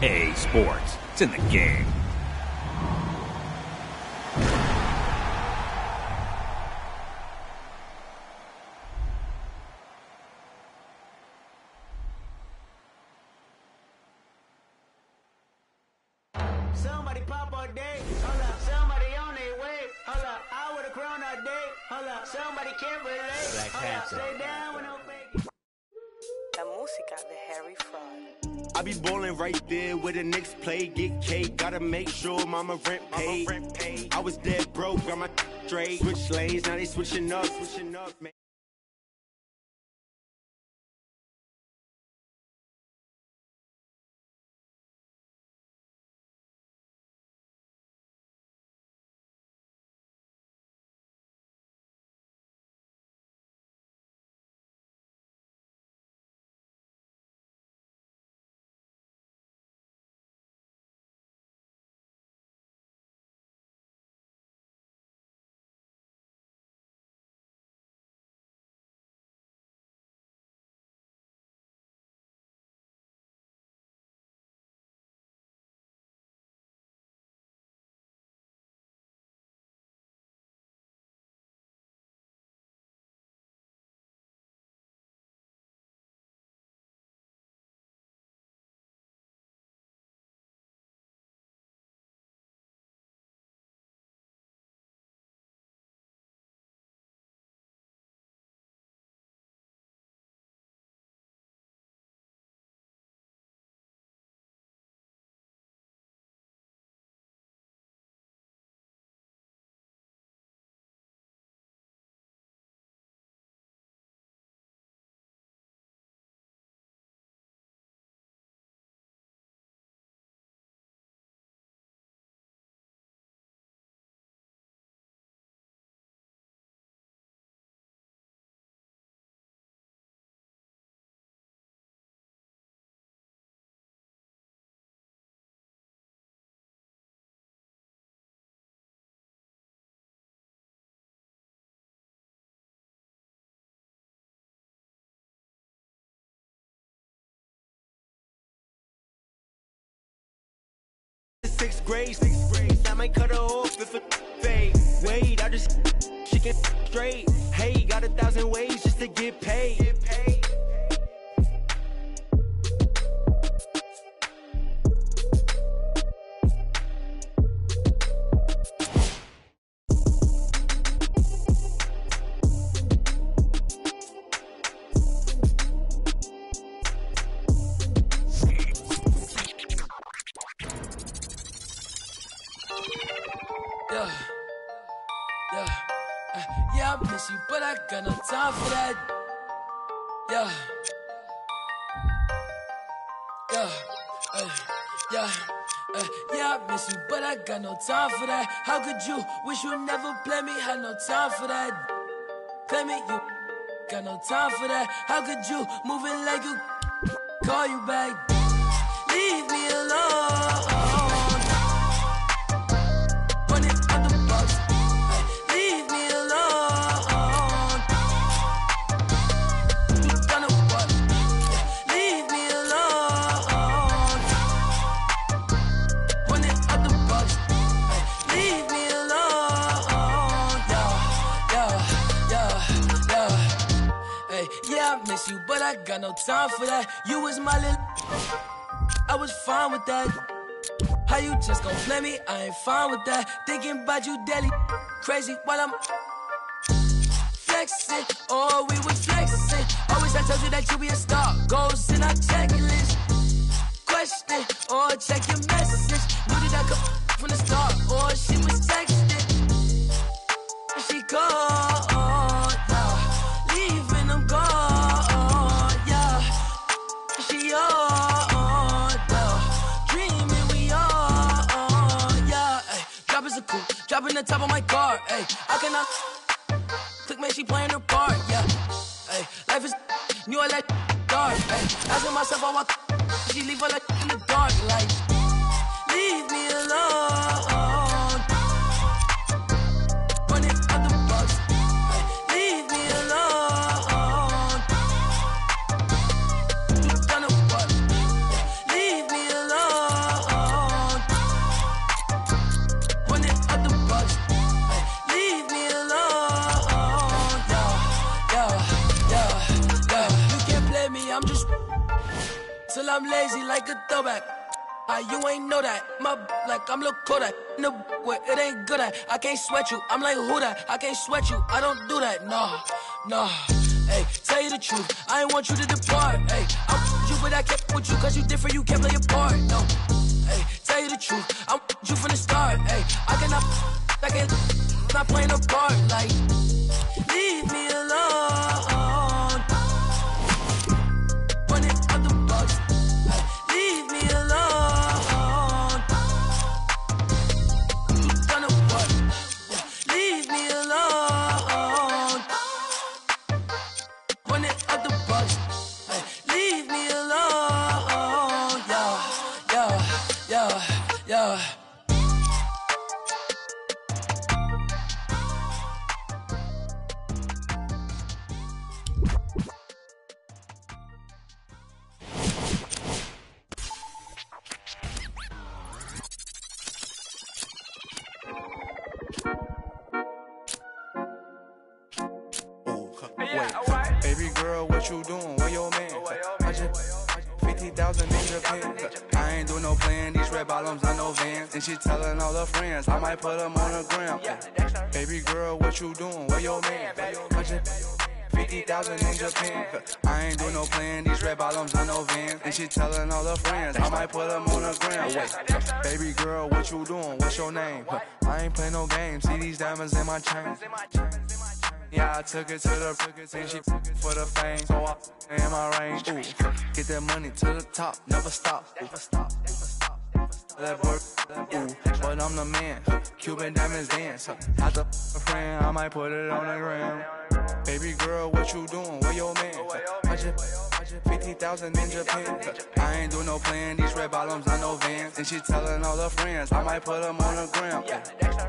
EA Sports. It's in the game. Somebody pop all day, hold up. Somebody on their way, hold up. I would've grown all day, hold up. Somebody can't relate, Black hold up. Panther. Stay down with no fake. La música de Harry Fraud. I be ballin' right there where the Knicks play, get cake, gotta make sure mama rent paid. I was dead broke, got my straight. Switch lanes, now they switching up, man. Sixth grade, I might cut her off if it fade. Wait, I just chicken straight. Hey, got 1,000 ways just to get paid. Yeah, I miss you, but I got no time for that. Yeah, yeah, I miss you, but I got no time for that. How could you wish you never play me? Had no time for that. Play me, you got no time for that. How could you move it like you call you back? Leave me alone. Run it out the box. Leave me alone. You gonna what? Leave me alone. Run it out the box. Leave me alone. Hey, yeah, I miss you, but I got no time for that. You was my little, I was fine with that. How you just gon' play me? I ain't fine with that. Thinking about you daily, crazy while I'm flexing. Oh, we was flexing. Always I told you that you be a star. Goals in our checklist. Question or check your message. Knew that I come from the start. Or she was texting. And she called. Yeah. Leaving them gone. Yeah. She on. Yeah. Dreaming we on. Yeah. Ay. Drop is a coupe. Dropping the top of my car. Ay. I cannot. Click man, she playing her part. Yeah. Ay. Life is new, I like dark. Ay. Asking myself, I want. She leave her like in the dark. Like, leave me alone. Run it out the box. Leave me alone. You gonna what? Leave me alone. I'm lazy like a throwback. You ain't know that. My like I'm Lil Kodak. No, where it ain't good at. I can't sweat you. I'm like who that? I can't sweat you. I don't do that. Nah. Hey, tell you the truth. I ain't want you to depart. Hey, I'm you, but I kept with you cause you different. You can't play your part. No. Hey, tell you the truth. I'm you from the start. Hey, I can't not playing a part. Like, leave me alone. Running up the bucks. Leave me alone. You done a what? Leave me alone. Running up the bucks. Leave me alone. Yeah. Baby girl, what you doing? Where your man? I just 50,000 in Japan. I ain't do no plan. These red bottoms, I know Vans. And she telling all her friends, I might put them on the gram. Baby girl, what you doing? Where your man? I just 50,000 in Japan. I ain't do no plan. These red bottoms, I know Vans. And she telling all her friends, I might put them on the gram. Wait, baby girl, what you doing? What's your name? I ain't play no games. See these diamonds in my chain. Yeah, I took it to the and she for the fame. So I in my range. Ooh, get that money to the top, never stop. That work, ooh, but I'm the man. Cuban diamonds dance. Not the friend, I might put it on the gram. Baby girl, what you doing? Where your man? I just 50,000 in Japan. I ain't do no plan. These red bottoms, I know Vans. And she telling all her friends, I might put them on the gram.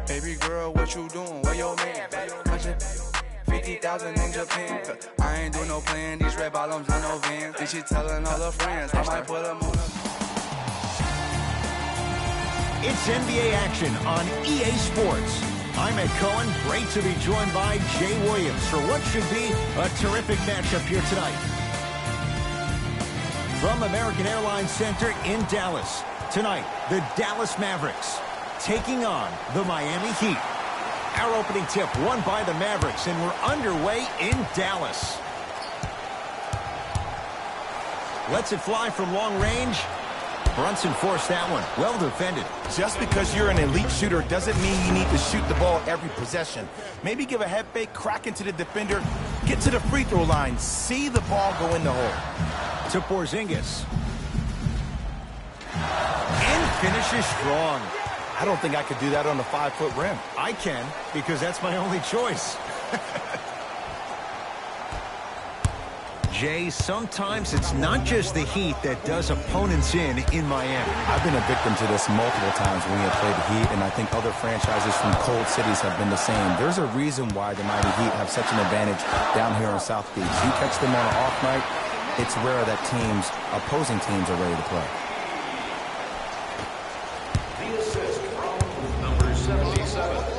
Baby girl, what you doing? Where your man? I just 50,000 in Japan. I ain't do no plan. These red bottoms, I know Vans. And she telling all her friends, I might put them on the. It's NBA action on EA Sports. I'm Ed Cohen. Great to be joined by Jay Williams for what should be a terrific matchup here tonight. From American Airlines Center in Dallas, tonight, the Dallas Mavericks taking on the Miami Heat. Our opening tip won by the Mavericks, and we're underway in Dallas. Lets it fly from long range. Brunson forced that one. Well defended. Just because you're an elite shooter doesn't mean you need to shoot the ball every possession. Maybe give a head fake, crack into the defender, get to the free throw line, see the ball go in the hole. To Porzingis. And finishes strong. I don't think I could do that on a 5-foot rim. I can, because that's my only choice. Jay, sometimes it's not just the Heat that does opponents in Miami. I've been a victim to this multiple times when we have played the Heat, and I think other franchises from cold cities have been the same. There's a reason why the Miami Heat have such an advantage down here on South Beach. You catch them on an off night, it's rare that opposing teams are ready to play. The assist from number 77.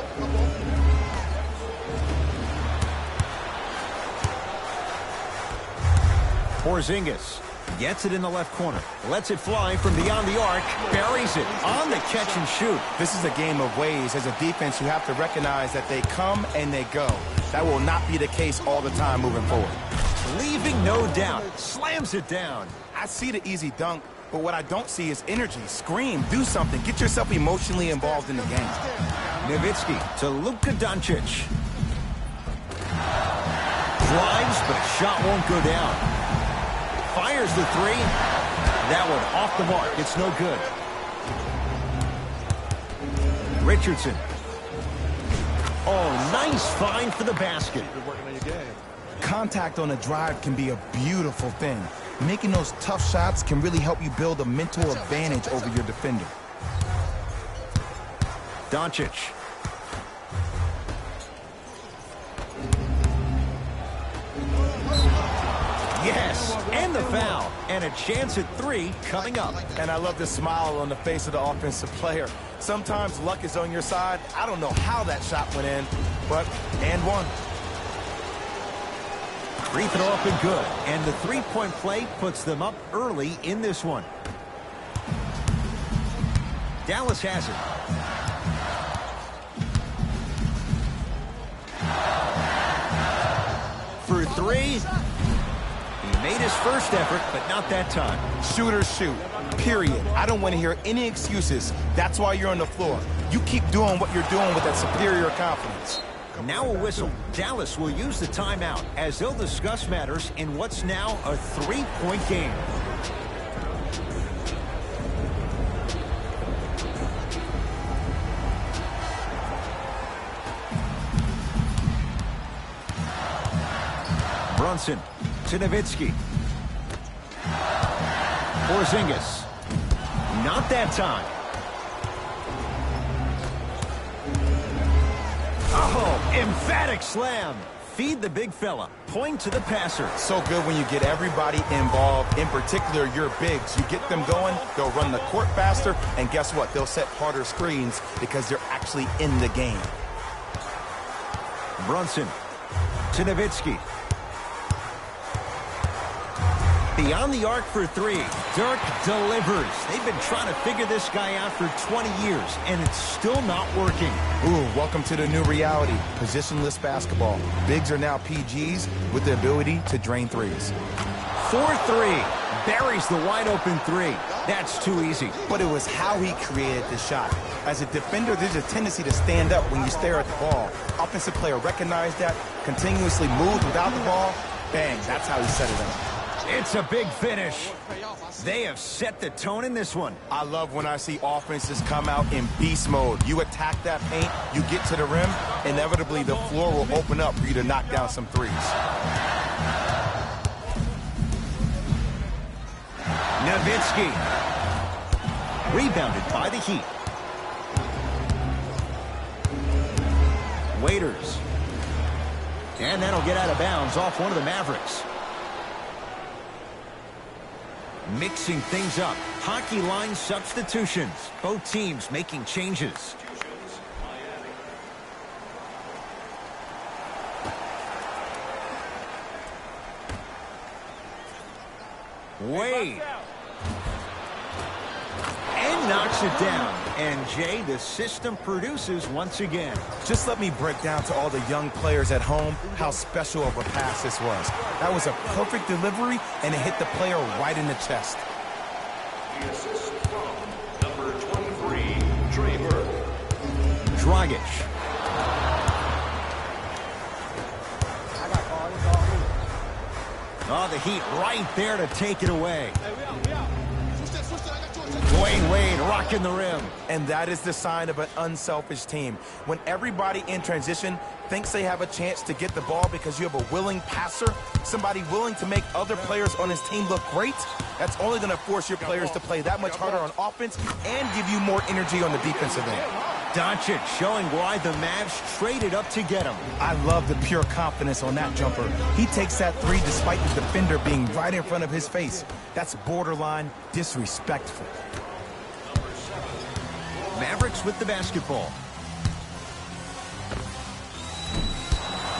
Porzingis gets it in the left corner. Lets it fly from beyond the arc. Buries it on the catch and shoot. This is a game of ways. As a defense, you have to recognize that they come and they go. That will not be the case all the time moving forward. Leaving no doubt. Slams it down. I see the easy dunk, but what I don't see is energy. Scream, do something. Get yourself emotionally involved in the game. Nowitzki to Luka Doncic. Drives, but shot won't go down. Fires the three. That one off the mark. It's no good. Richardson. Oh, nice find for the basket. Contact on a drive can be a beautiful thing. Making those tough shots can really help you build a mental advantage over your defender. Doncic. Yes, and the foul. And a chance at three coming up. And I love the smile on the face of the offensive player. Sometimes luck is on your side. I don't know how that shot went in, but and one. Free throw up and good. And the three-point play puts them up early in this one. Dallas has it. For three. He made his first effort, but not that time. Shooters shoot, period. I don't want to hear any excuses. That's why you're on the floor. You keep doing what you're doing with that superior confidence. Now a whistle. Dallas will use the timeout as they'll discuss matters in what's now a three-point game. Brunson to Nowitzki. Porzingis. Not that time. Oh, emphatic slam. Feed the big fella. Point to the passer. So good when you get everybody involved, in particular your bigs. You get them going, they'll run the court faster, and guess what? They'll set harder screens because they're actually in the game. Brunson to Nowitzki. Beyond the arc for three. Dirk delivers. They've been trying to figure this guy out for 20 years, and it's still not working. Ooh, welcome to the new reality. Positionless basketball. Bigs are now PGs with the ability to drain threes. 4-3. Buries the wide-open three. That's too easy. But it was how he created the shot. As a defender, there's a tendency to stand up when you stare at the ball. Offensive player recognized that, continuously moved without the ball. Bang, that's how he set it up. It's a big finish. They have set the tone in this one. I love when I see offenses come out in beast mode. You attack that paint, you get to the rim, inevitably the floor will open up for you to knock down some threes. Nowitzki. Rebounded by the Heat. Waiters. And that'll get out of bounds off one of the Mavericks. Mixing things up. Hockey line substitutions. Both teams making changes. Wade. And knocks it down. And Jay, the system produces once again. Just let me break down to all the young players at home how special of a pass this was. That was a perfect delivery, and it hit the player right in the chest. The assist from number 23, Draper. Dragic. Oh, the Heat right there to take it away. Dwayne Wade rocking the rim. And that is the sign of an unselfish team. When everybody in transition thinks they have a chance to get the ball because you have a willing passer, somebody willing to make other players on his team look great, that's only going to force your players to play that much harder on offense and give you more energy on the defensive end. Doncic showing why the Mavs traded up to get him. I love the pure confidence on that jumper. He takes that three despite the defender being right in front of his face. That's borderline disrespectful. Mavericks with the basketball.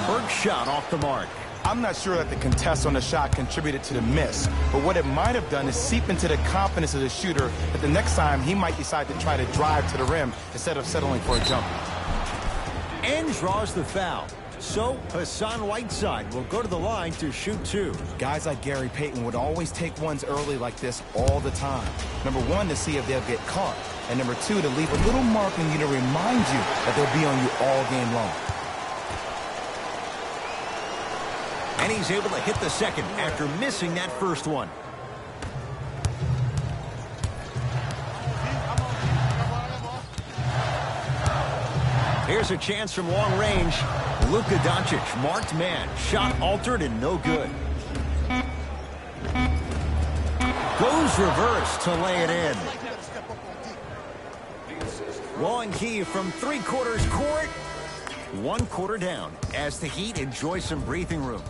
Berg shot off the mark. I'm not sure that the contest on the shot contributed to the miss, but what it might have done is seep into the confidence of the shooter that the next time he might decide to try to drive to the rim instead of settling for a jumper. And draws the foul. So Hassan Whiteside will go to the line to shoot two. Guys like Gary Payton would always take ones early like this all the time. Number one, to see if they'll get caught. And number two, to leave a little mark on you to remind you that they'll be on you all game long. And he's able to hit the second after missing that first one. Here's a chance from long range. Luka Doncic, marked man. Shot altered and no good. Goes reverse to lay it in. Long key from three-quarters court. 1 quarter down as the Heat enjoy some breathing room.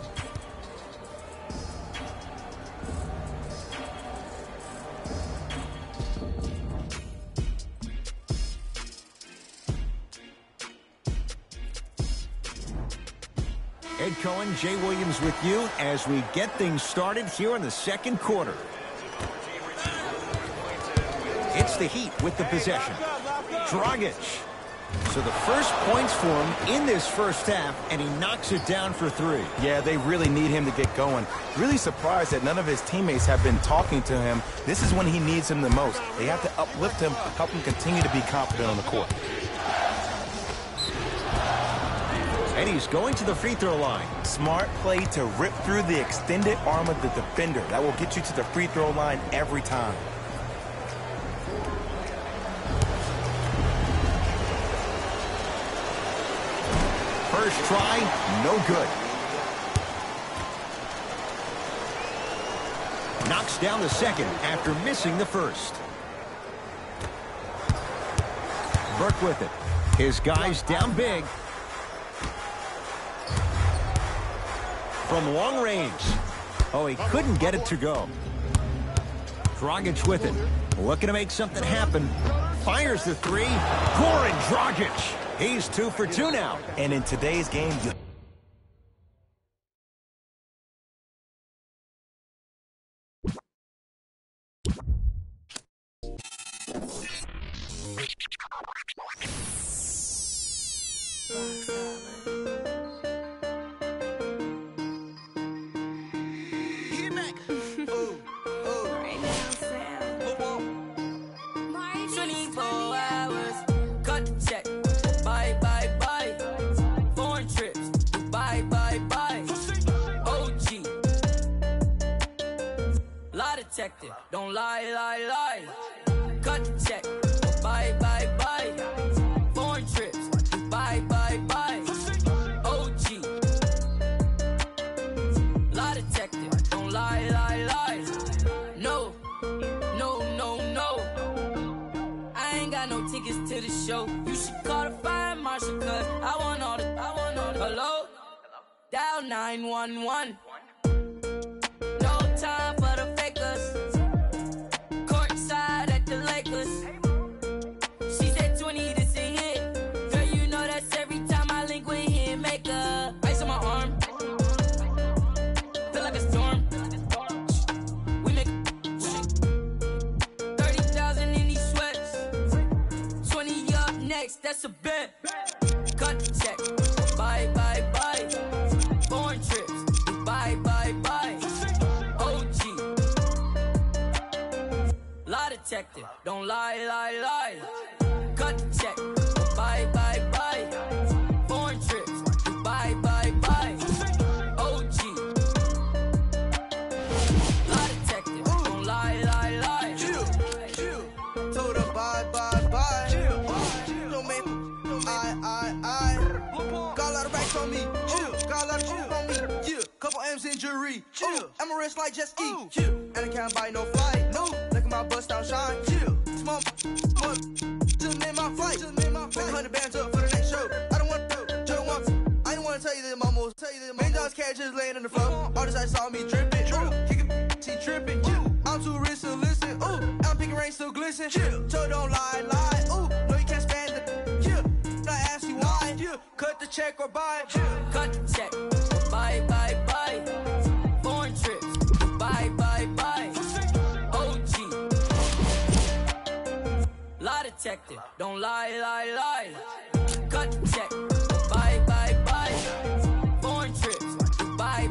right, Cohen. Jay Williams with you as we get things started here in the second quarter. It's the Heat with the possession. Dragic. So the first points for him in this first half, and he knocks it down for 3. Yeah, they really need him to get going. Really surprised that none of his teammates have been talking to him. This is when he needs him the most. They have to uplift him, help him continue to be confident on the court. And he's going to the free throw line. Smart play to rip through the extended arm of the defender. That will get you to the free throw line every time. First try, no good. Knocks down the second after missing the first. Burke with it. His guys down big. From long range. Oh, he couldn't get it to go. Dragic with it. Looking to make something happen. Fires the 3. Goran Dragic. He's 2 for 2 now. And in today's game, you don't lie. Cut the check. Bye. Foreign trips. Bye. OG. Lie detective. Don't lie. No. I ain't got no tickets to the show. You should call the fire marshal, cause I want all the. Hello? Dial 911. No time for the fakers. Courtside at the Lakers. She said 20, this a hit. Girl, you know that's every time I link with him. Make a ice on my arm. Feel like a storm. We make 30,000 in these sweats. 20 up next, that's a bet. Cut the check. Bye. Foreign trips. Bye. Lie detective, don't lie. Cut the check, bye. Foreign trips, bye. OG. Lie detective, don't lie. Chill. Told her bye. Don't make I. Got a lot of racks on me. Got a lot of food on me. Yeah. Couple M's injury. Chill. I'm a rich like just eat. Chill. And I can't buy no flight. No. Look at my bust down shine. Chill. Small. Just made my flight. Pick 100 bands up for the next show. I don't want to. Just want to. I ain't want to tell you that, mama. $1 million cash just laying in the front. All this I saw me dripping. She tripping. I'm too rich to listen. Ooh. I'm picking rain still glisten. Chill. So don't lie. Ooh. No, you can't stand it. Yeah. I ask you why. Yeah. Cut the check or buy. Cut the check. Bye. Foreign trips. Bye. OG. Lie detective. Don't lie. Cut the check. Bye. Foreign trips. Bye.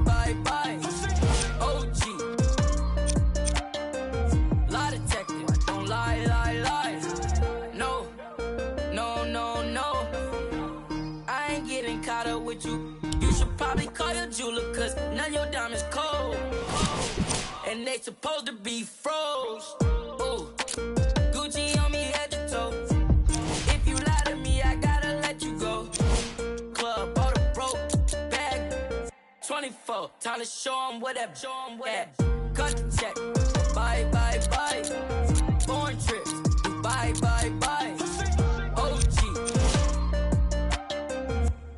OG. Lie detective. Don't lie. No. I ain't getting caught up with you. You should probably call your jeweler, cause none of your diamonds cold. And they supposed to be froze. Ooh. Gucci on me head to toe. If you lie to me, I gotta let you go. Club, all the broke bag. 24, time to show 'em whatever. Cut the check. Bye. Foreign trips. Bye. OG.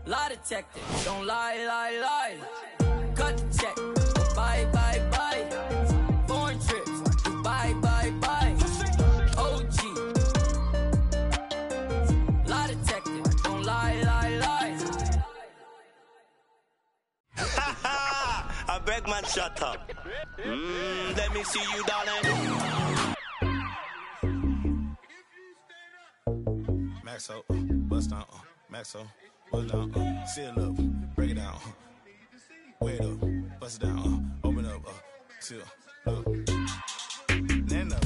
Lie detective, don't lie. Cut the check. Bye. Foreign trips. Bye. OG. Lie detective, don't lie. beg man, shut up. Let me see you, darling. Maxo, bust down, Maxo, bust down, seal up, break it down, wait up, bust it down, open up, seal, look, stand up.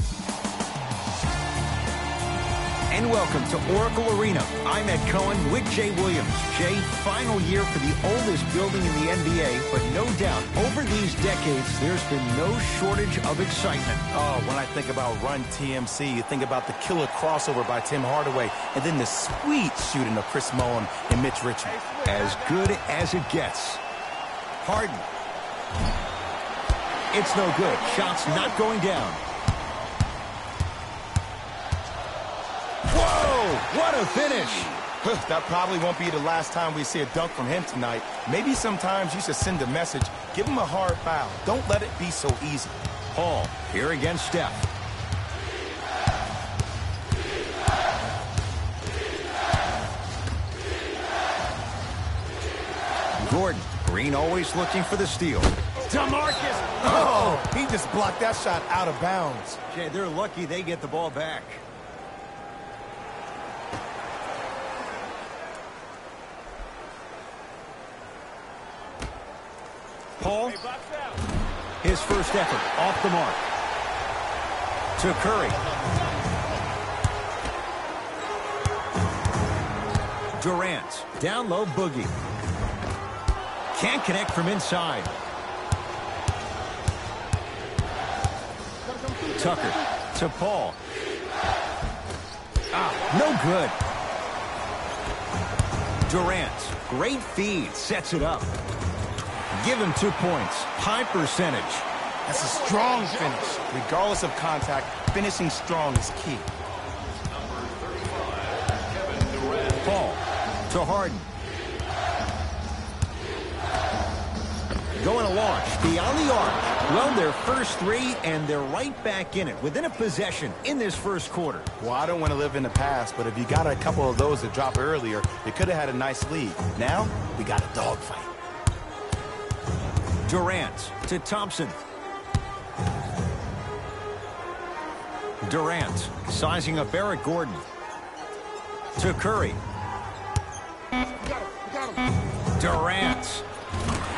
And welcome to Oracle Arena. I'm Ed Cohen with Jay Williams. Jay, final year for the oldest building in the NBA, but no doubt, over these decades, there's been no shortage of excitement. Oh, when I think about Run TMC, you think about the killer crossover by Tim Hardaway, and then the sweet shooting of Chris Mullin and Mitch Richmond. As good as it gets. Harden. It's no good. Shots not going down. Whoa! What a finish! That probably won't be the last time we see a dunk from him tonight. Maybe sometimes you should send a message. Give him a hard foul. Don't let it be so easy. Paul, here against Steph. Gordon. Green always looking for the steal. DeMarcus! Oh, he just blocked that shot out of bounds. Jay, they're lucky they get the ball back. Paul, his first effort off the mark. To Curry. Durant, down low Boogie. Can't connect from inside. Tucker to Paul. No good. Durant, great feed, sets it up. Give him 2 points. High percentage. That's a strong finish. Regardless of contact, finishing strong is key. Paul to Harden. Going to launch beyond the arc. Well, their first three, and they're right back in it, within a possession in this first quarter. Well, I don't want to live in the past, but if you got a couple of those to drop earlier, they could have had a nice lead. Now, we got a dogfight. Durant to Thompson. Durant sizing up Eric Gordon. To Curry. Durant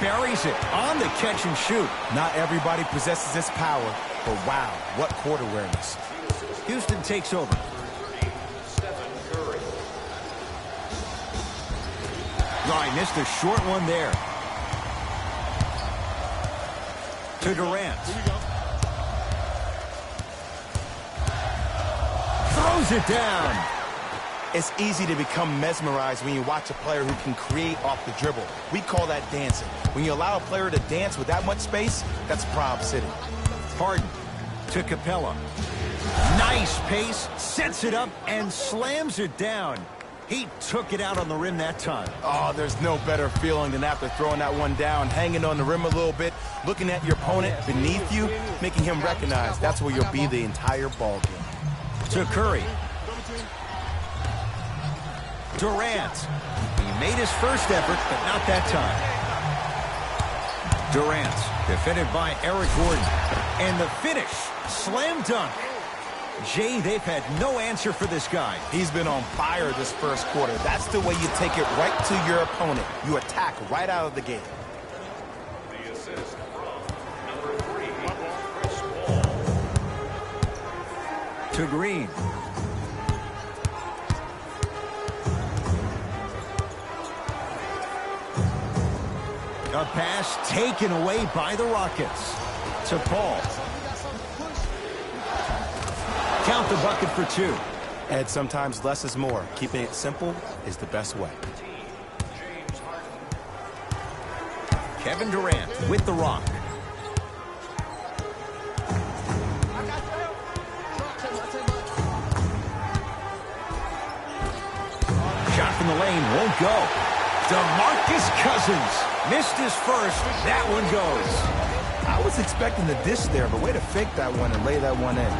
buries it on the catch and shoot. Not everybody possesses this power, but wow, what court awareness. Houston takes over. I missed a short one there. To Durant. Throws it down. It's easy to become mesmerized when you watch a player who can create off the dribble. We call that dancing. When you allow a player to dance with that much space, that's Prob City. Harden to Capella. Nice pace, sets it up, and slams it down. He took it out on the rim that time. Oh, there's no better feeling than after throwing that one down, hanging on the rim a little bit, looking at your opponent beneath you, making him recognize that's where you'll be the entire ball game. To Curry. Durant. He made his first effort, but not that time. Durant, defended by Eric Gordon. And the finish, slam dunk. Jay, they've had no answer for this guy. He's been on fire this first quarter. That's the way you take it right to your opponent. You attack right out of the gate. The assist from number 3, Chris Paul. To Green. A pass taken away by the Rockets. To Paul. Count the bucket for 2. Ed, sometimes less is more. Keeping it simple is the best way. Kevin Durant with the rock. Shot from the lane won't go. DeMarcus Cousins missed his first. That one goes. I was expecting the dish there, but way to fake that one and lay that one in.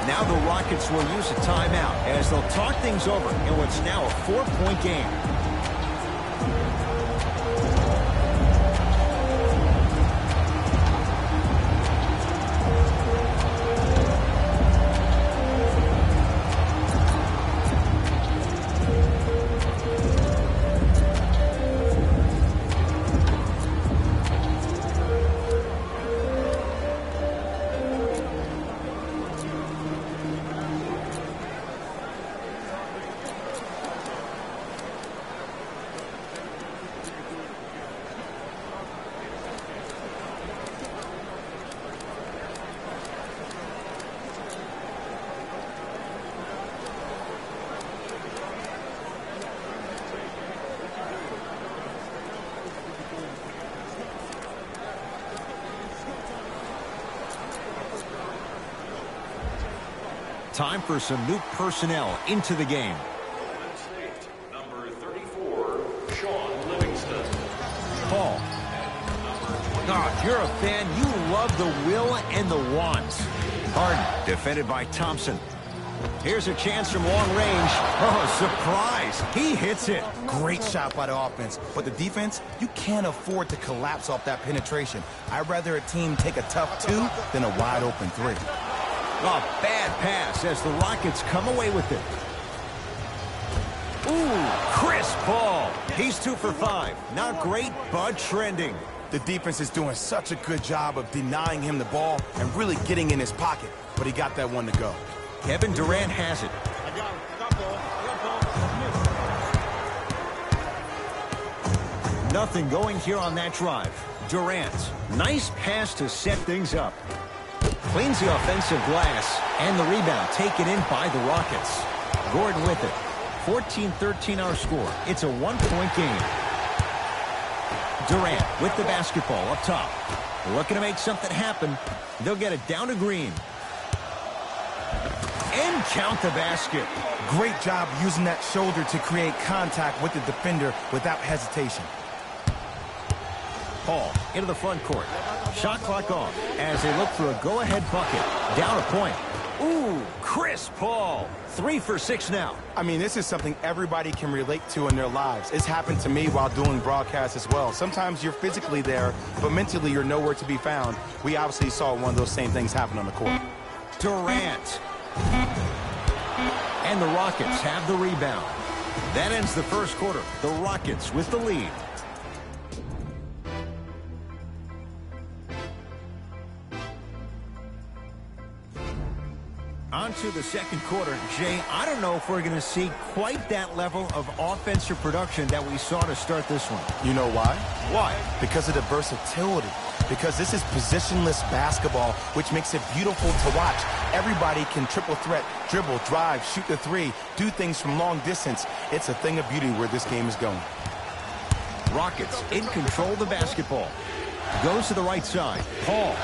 Now the Rockets will use a timeout as they'll talk things over in what's now a 4-point game. Time for some new personnel into the game. Number 34, Sean Livingston. Paul. Oh, if you're a fan, you love the will and the want. Harden, defended by Thompson. Here's a chance from long range. Oh, surprise. He hits it. Great shot by the offense. But the defense, you can't afford to collapse off that penetration. I'd rather a team take a tough 2 than a wide open 3. A bad pass as the Rockets come away with it. Ooh, crisp ball. He's 2 for 5. Not great, but trending. The defense is doing such a good job of denying him the ball and really getting in his pocket. But he got that one to go. Kevin Durant has it. Nothing going here on that drive. Durant, nice pass to set things up. Cleans the offensive glass, and the rebound taken in by the Rockets. Gordon with it. 14-13 our score. It's a 1-point game. Durant with the basketball up top. Looking to make something happen. They'll get it down to Green. And count the basket. Great job using that shoulder to create contact with the defender without hesitation. Paul into the front court. Shot clock on as they look for a go-ahead bucket. Down a point. Ooh, crisp Paul. 3 for 6 now. I mean, this is something everybody can relate to in their lives. It's happened to me while doing broadcasts as well. Sometimes you're physically there, but mentally you're nowhere to be found. We obviously saw one of those same things happen on the court. Durant. And the Rockets have the rebound. That ends the first quarter. The Rockets with the lead. On to the second quarter. Jay, I don't know if we're going to see quite that level of offensive production that we saw to start this one. You know why? Why? Because of the versatility. Because this is positionless basketball, which makes it beautiful to watch. Everybody can triple threat, dribble, drive, shoot the 3, do things from long distance. It's a thing of beauty where this game is going. Rockets in control of the basketball. Goes to the right side. Paul.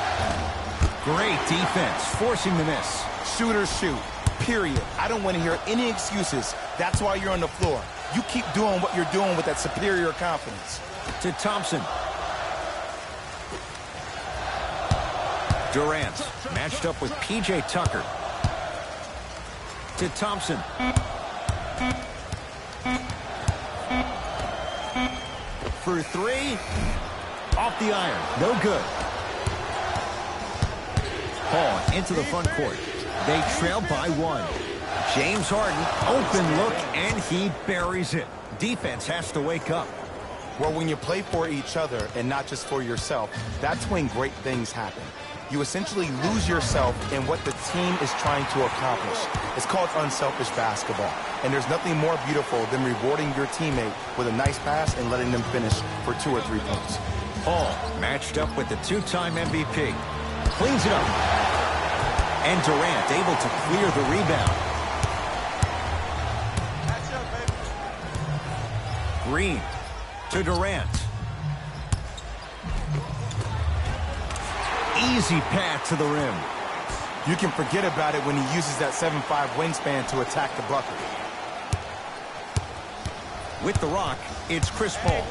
Great defense, forcing the miss. Shooters shoot, period. I don't want to hear any excuses. That's why you're on the floor. You keep doing what you're doing with that superior confidence. To Thompson. Durant matched up with P.J. Tucker. To Thompson. For 3. Off the iron. No good. Paul into the front court. They trail by 1. James Harden, open look, and he buries it. Defense has to wake up. Well, when you play for each other and not just for yourself, that's when great things happen. You essentially lose yourself in what the team is trying to accomplish. It's called unselfish basketball. And there's nothing more beautiful than rewarding your teammate with a nice pass and letting them finish for 2 or 3 points. Paul matched up with the 2-time MVP. Cleans it up. And Durant able to clear the rebound. Green to Durant. Easy path to the rim. You can forget about it when he uses that 7'5" wingspan to attack the bucket. With the rock, it's Chris Paul.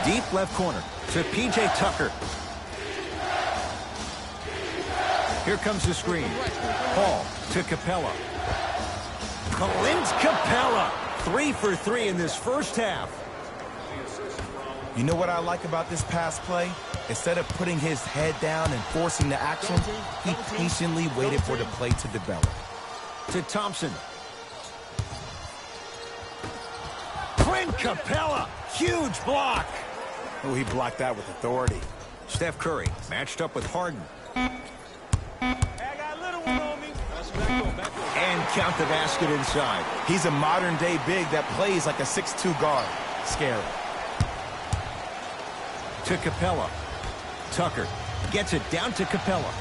Deep left corner to P.J. Tucker. Here comes the screen. Paul to Capella. Clint Capella. 3 for 3 in this first half. You know what I like about this pass play? Instead of putting his head down and forcing the action, he patiently waited for the play to develop. To Thompson. Clint Capella. Huge block. Oh, he blocked that with authority. Steph Curry matched up with Harden. And count the basket inside. He's a modern-day big that plays like a 6'2" guard. Scary. To Capella. Tucker gets it down to Capella.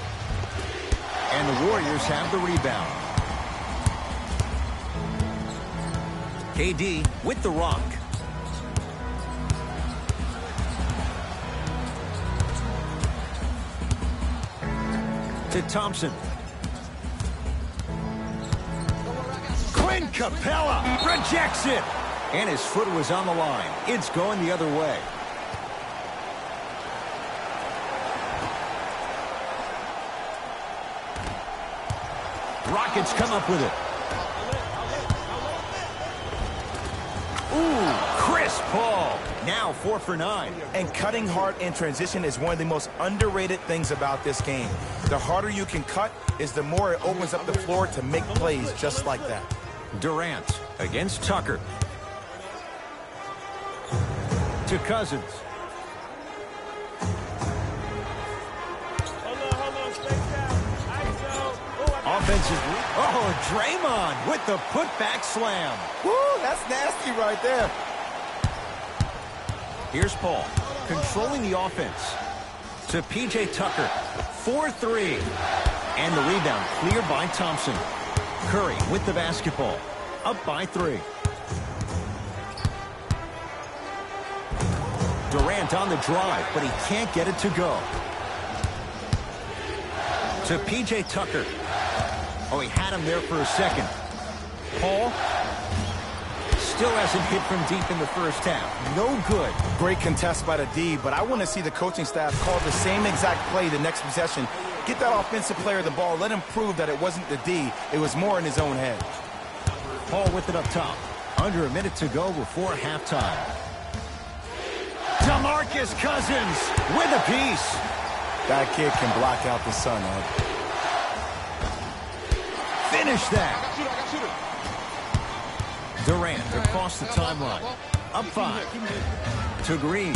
And the Warriors have the rebound. KD with the rock. To Thompson. Clint Capella rejects it. And his foot was on the line. It's going the other way. Rockets come up with it. Ooh, Chris Paul. Now 4 for 9. And cutting hard in transition is one of the most underrated things about this game. The harder you can cut is the more it opens up the floor to make plays just like that. Durant against Tucker. To Cousins. Offensive. Oh, Draymond with the putback slam. Woo, that's nasty right there. Here's Paul, controlling the offense. To P.J. Tucker, 4-3. And the rebound cleared by Thompson. Curry with the basketball, up by 3. Durant on the drive, but he can't get it to go. To P.J. Tucker. Oh, he had him there for a second. Paul still hasn't hit from deep in the first half. No good. Great contest by the D, but I want to see the coaching staff call the same exact play the next possession. Get that offensive player the ball. Let him prove that it wasn't the D. It was more in his own head. Paul with it up top. Under a minute to go before halftime. DeMarcus Cousins with a piece. That kid can block out the sun, Ed. Finish that. Durant across the timeline. Up 5. To Green.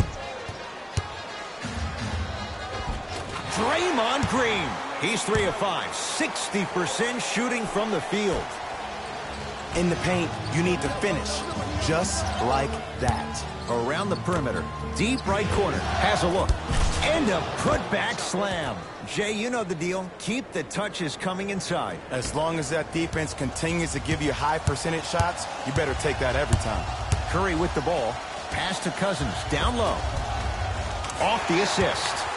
Draymond Green. He's 3 of 5. 60% shooting from the field. In the paint, you need to finish just like that. Around the perimeter. Deep right corner. Has a look. And a putback slam. Jay, you know the deal. Keep the touches coming inside. As long as that defense continues to give you high percentage shots, you better take that every time. Curry with the ball. Pass to Cousins. Down low. Off the assist.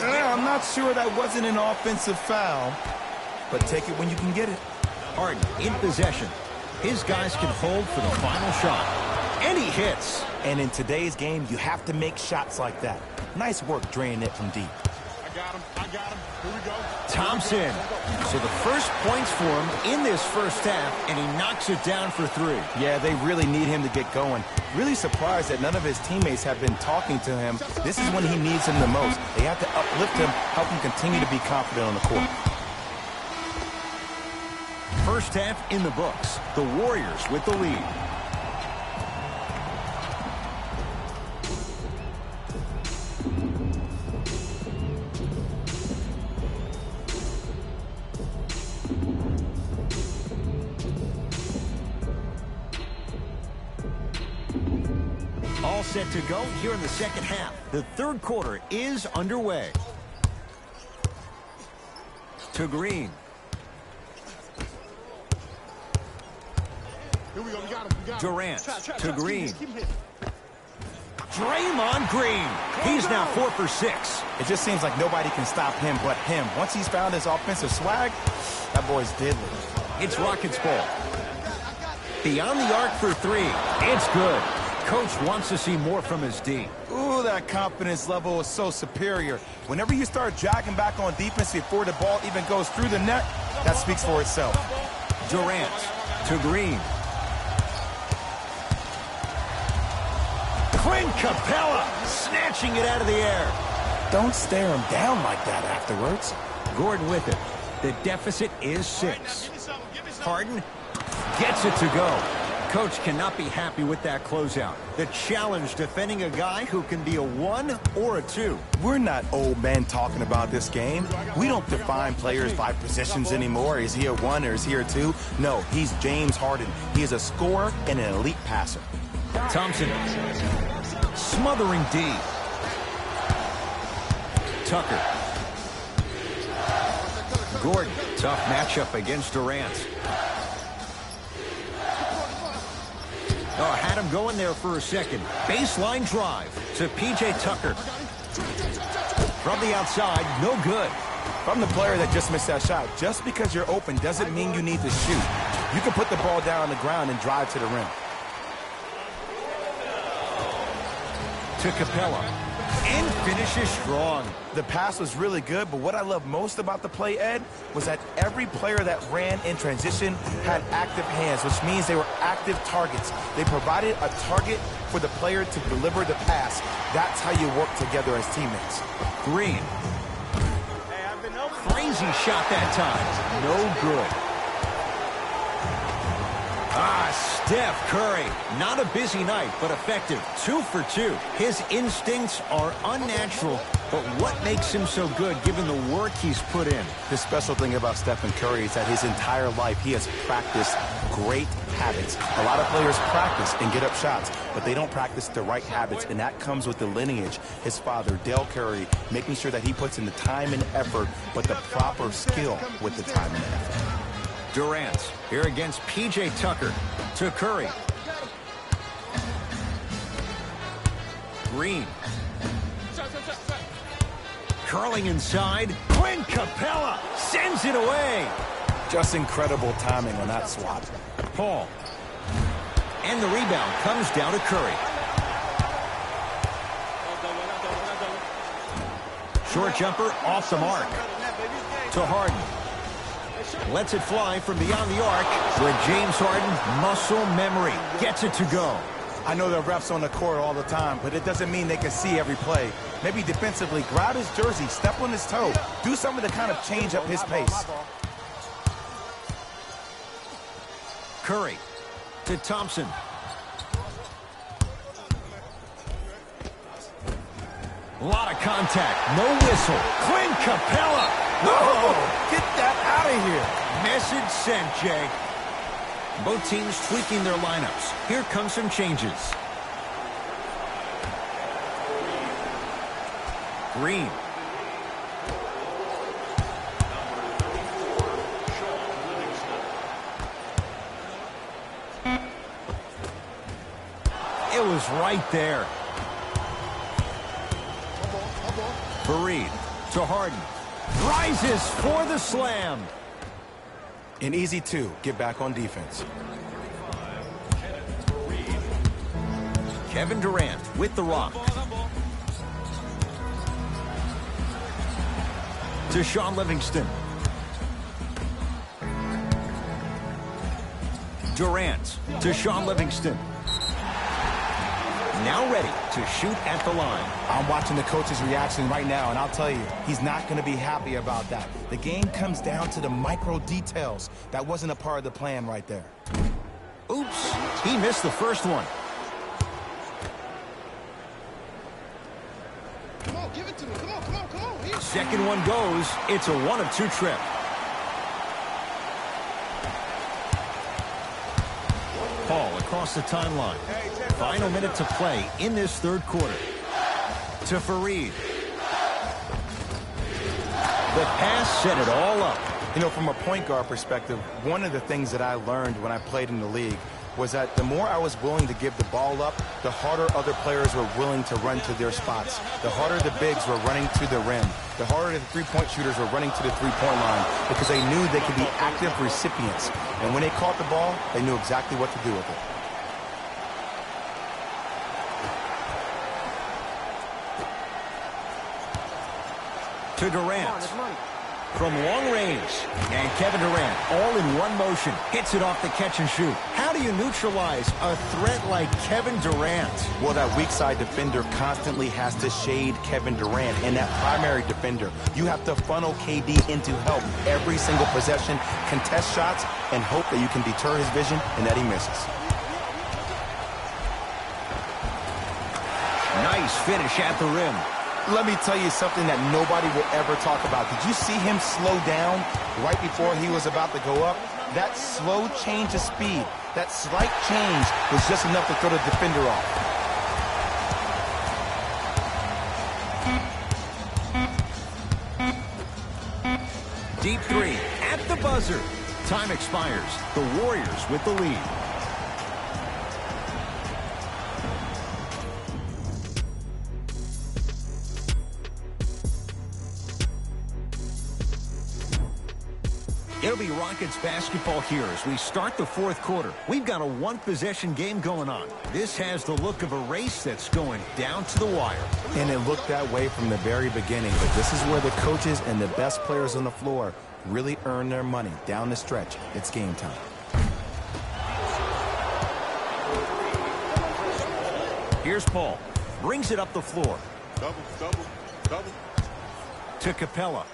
I'm not sure that wasn't an offensive foul, but take it when you can get it. Harden in possession. His guys can hold for the final shot. And he hits. And in today's game, you have to make shots like that. Nice work draining it from deep. I got him. Here we go. Thompson. So the first points for him in this first half, and he knocks it down for 3. Yeah, they really need him to get going. Really surprised that none of his teammates have been talking to him. This is when he needs him the most. They have to uplift him, help him continue to be confident on the court. First half in the books. The Warriors with the lead. All set to go here in the second half. The third quarter is underway. To Green. Here we go. We got him. Durant to Green. Draymond Green. He's now 4 for 6. It just seems like nobody can stop him but him. Once he's found his offensive swag, that boy's deadly. It's Rockets ball. Beyond the arc for 3. It's good. Coach wants to see more from his D. Ooh, that confidence level is so superior. Whenever you start dragging back on defense before the ball even goes through the net, that speaks for itself. Durant to Green. Clint Capella snatching it out of the air. Don't stare him down like that afterwards. Gordon with it. The deficit is 6. Harden gets it to go. Coach cannot be happy with that closeout. The challenge defending a guy who can be a 1 or a 2. We're not old men talking about this game. We don't define players by positions anymore. Is he a 1 or is he a 2? No, he's James Harden. He is a scorer and an elite passer. Thompson smothering D. Tucker. Gordon, tough matchup against Durant. Oh, had him going there for a second. Baseline drive to P.J. Tucker. From the outside, no good. If I'm the player that just missed that shot, just because you're open doesn't mean you need to shoot. You can put the ball down on the ground and drive to the rim. To Capella, and finishes strong. The pass was really good, but what I love most about the play, Ed, was that every player that ran in transition had active hands, which means they were active targets. They provided a target for the player to deliver the pass. That's how you work together as teammates. Green. Crazy shot that time. No good. Steph Curry. Not a busy night, but effective. 2 for 2. His instincts are unnatural, but what makes him so good given the work he's put in? The special thing about Stephen Curry is that his entire life he has practiced great habits. A lot of players practice and get up shots, but they don't practice the right habits, and that comes with the lineage. His father, Dale Curry, making sure that he puts in the time and effort, but the proper skill with the time and effort. Durant here against P.J. Tucker. To Curry. Green. Curling inside. Clint Capella sends it away. Just incredible timing on that swat. Paul. And the rebound comes down to Curry. Short jumper off the mark. To Harden. Lets it fly from beyond the arc, where James Harden, muscle memory, gets it to go. I know the refs on the court all the time, but it doesn't mean they can see every play. Maybe defensively, grab his jersey, step on his toe, do something to kind of change up his pace. Curry to Thompson. A lot of contact, no whistle. Clint Capella. Whoa, get that out of here. Message sent, Jay. Both teams tweaking their lineups. Here come some changes. Green. It was right there. Fareed to Harden. Rises for the slam. An easy 2. Get back on defense. Kevin Durant with the rock. To Shaun Livingston. Durant to Shaun Livingston. Now ready to shoot at the line. I'm watching the coach's reaction right now, and I'll tell you, he's not going to be happy about that. The game comes down to the micro details. That wasn't a part of the plan right there. Oops, he missed the first one. Come on, give it to me. Come on, come on, come on. Second one goes. It's a 1 of 2 trip. Paul across the timeline. Final minute to play in this third quarter. To Fareed. The pass set it all up. You know, from a point guard perspective, one of the things that I learned when I played in the league was that the more I was willing to give the ball up, the harder other players were willing to run to their spots. The harder the bigs were running to the rim. The harder the three-point shooters were running to the three-point line because they knew they could be active recipients. And when they caught the ball, they knew exactly what to do with it. To Durant. From long range. And Kevin Durant, all in one motion, hits it off the catch and shoot. How do you neutralize a threat like Kevin Durant? Well, that weak side defender constantly has to shade Kevin Durant, and that primary defender, you have to funnel KD into help every single possession, contest shots, and hope that you can deter his vision and that he misses. Nice finish at the rim. Let me tell you something that nobody will ever talk about. Did you see him slow down right before he was about to go up? That slow change of speed, that slight change was just enough to throw the defender off. Deep 3 at the buzzer. Time expires. The Warriors with the lead. It It'll be Rockets basketball here as we start the fourth quarter. We've got a one-possession game going on. This has the look of a race that's going down to the wire. And it looked that way from the very beginning, but this is where the coaches and the best players on the floor really earn their money. Down the stretch, it's game time. Here's Paul. Brings it up the floor. Double. To Capella.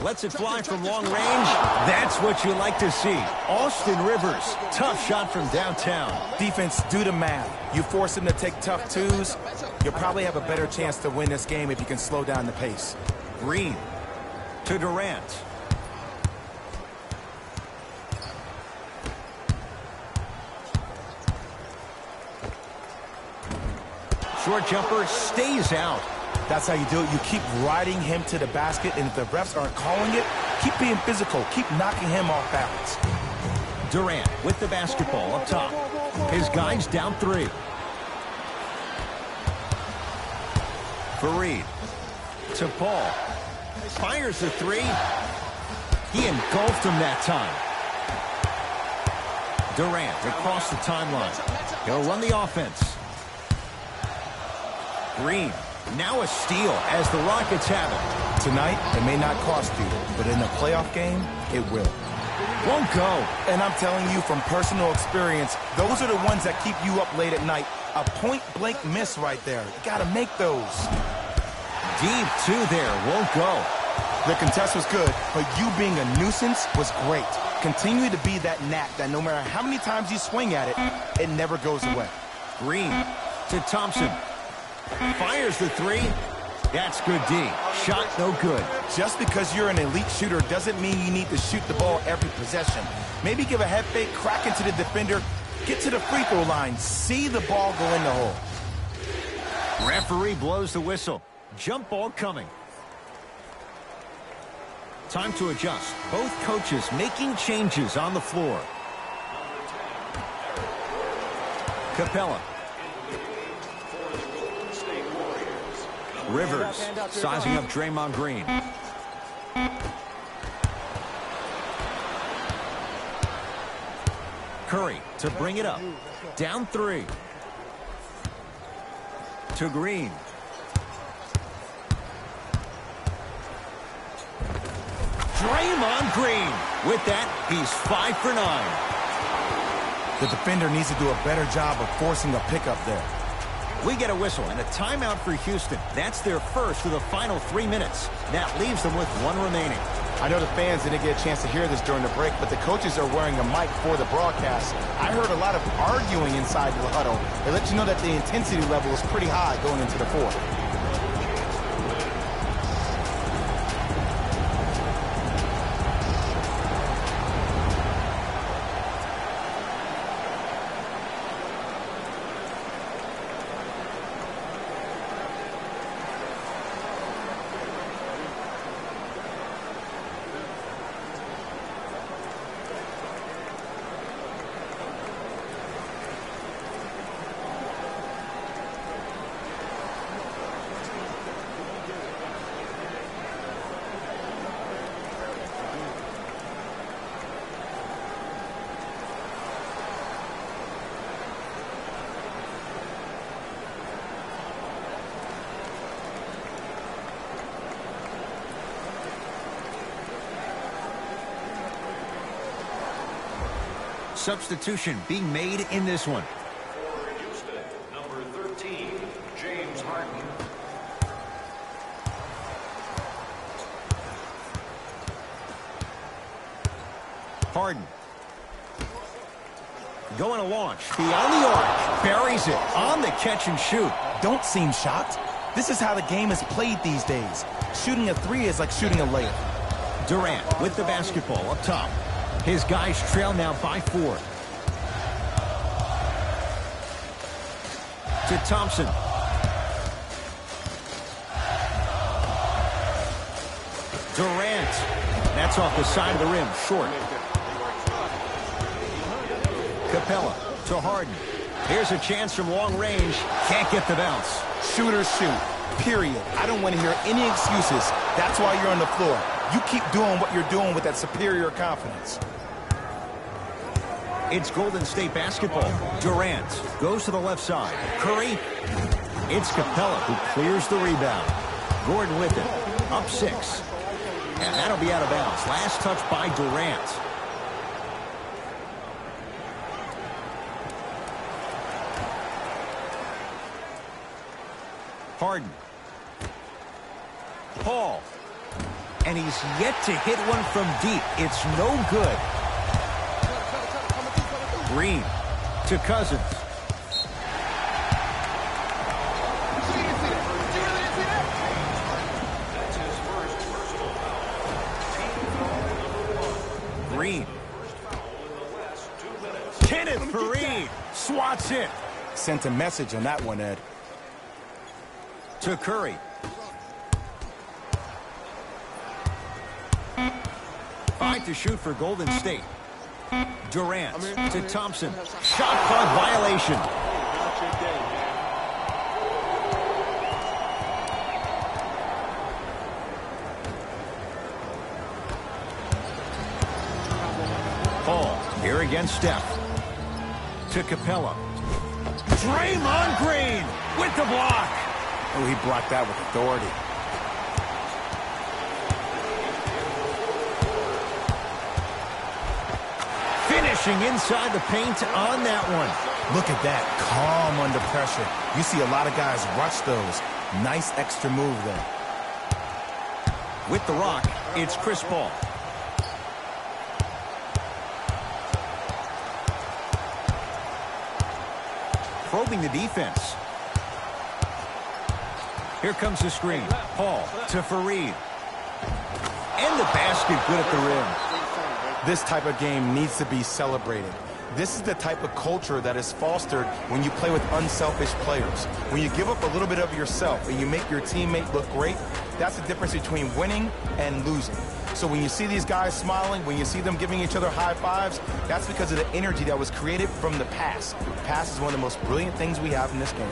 Lets it fly from long range. That's what you like to see. Austin Rivers. Tough shot from downtown. Defense, do the math. You force them to take tough twos, you'll probably have a better chance to win this game if you can slow down the pace. Green. To Durant. Short jumper stays out. That's how you do it. You keep riding him to the basket, and if the refs aren't calling it, keep being physical. Keep knocking him off balance. Durant with the basketball up top. His guys down 3. Fareed to Paul. Fires the 3. He engulfed him that time. Durant across the timeline. He'll run the offense. Green. Now a steal as the Rockets have it. Tonight, it may not cost you, but in the playoff game, it will. Won't go. And I'm telling you from personal experience, those are the ones that keep you up late at night. A point-blank miss right there. You got to make those. Deep 2 there. Won't go. The contest was good, but you being a nuisance was great. Continue to be that gnat that no matter how many times you swing at it, it never goes away. Green to Thompson. Fires the 3. That's good D. Shot no good. Just because you're an elite shooter doesn't mean you need to shoot the ball every possession. Maybe give a head fake, crack into the defender, get to the free throw line, see the ball go in the hole. Referee blows the whistle. Jump ball coming. Time to adjust. Both coaches making changes on the floor. Capella. Rivers sizing up Draymond Green. Curry to bring it up. Down 3. To Green. Draymond Green. With that, he's 5 for 9. The defender needs to do a better job of forcing a pickup there. We get a whistle and a timeout for Houston. That's their first of the final 3 minutes. That leaves them with 1 remaining. I know the fans didn't get a chance to hear this during the break, but the coaches are wearing a mic for the broadcast. I heard a lot of arguing inside the huddle. They let you know that the intensity level is pretty high going into the fourth. Substitution being made in this one. For Houston, number 13, James Harden. Harden. Going to launch. Beyond the arc. Buries it on the catch and shoot. Don't seem shocked. This is how the game is played these days. Shooting a 3 is like shooting a layup. Durant with the basketball up top. His guys trail now by 4. To Thompson. Durant. That's off the side of the rim, short. Capella to Harden. Here's a chance from long range. Can't get the bounce. Shooters shoot, period. I don't want to hear any excuses. That's why you're on the floor. You keep doing what you're doing with that superior confidence. It's Golden State basketball. Durant goes to the left side. Curry. It's Capella who clears the rebound. Gordon with it. Up 6. And that'll be out of bounds. Last touch by Durant. Harden. Paul. And he's yet to hit one from deep. It's no good. Green to Cousins. Green. Kenneth Fareed swats it. Sent a message on that one, Ed. To Curry. Five to shoot for Golden State. Durant to Thompson. Shot clock violation. Paul here against Steph. To Capella. Draymond Green with the block. Oh, he blocked that with authority. Finishing inside the paint on that one. Look at that, calm under pressure. You see a lot of guys rush those. Nice extra move there. With the rock, it's Chris Paul. Probing the defense. Here comes the screen. Paul to Fareed. And the basket good at the rim. This type of game needs to be celebrated. This is the type of culture that is fostered when you play with unselfish players. When you give up a little bit of yourself and you make your teammate look great, that's the difference between winning and losing. So when you see these guys smiling, when you see them giving each other high fives, that's because of the energy that was created from the pass. Pass is one of the most brilliant things we have in this game.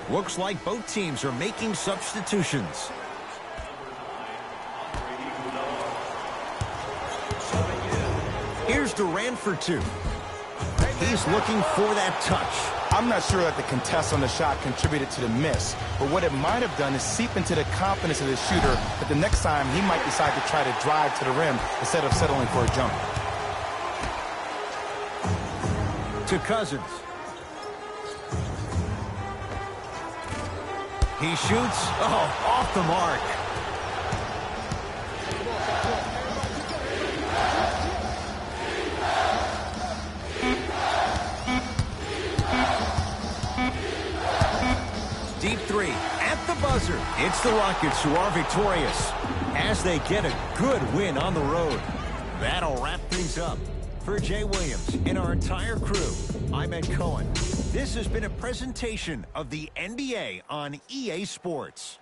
Looks like both teams are making substitutions. Here's Durant for 2. He's looking for that touch. I'm not sure that the contest on the shot contributed to the miss, but what it might have done is seep into the confidence of the shooter that the next time he might decide to try to drive to the rim instead of settling for a jump. To Cousins. He shoots. Oh, off the mark. Deep 3 at the buzzer. It's the Rockets who are victorious as they get a good win on the road. That'll wrap things up. For Jay Williams and our entire crew, I'm Ed Cohen. This has been a presentation of the NBA on EA Sports.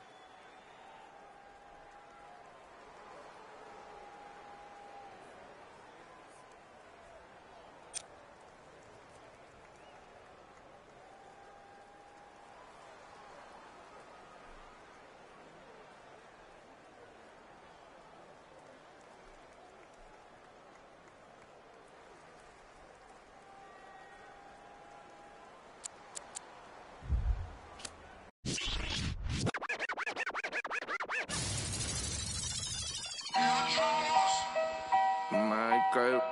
My girl.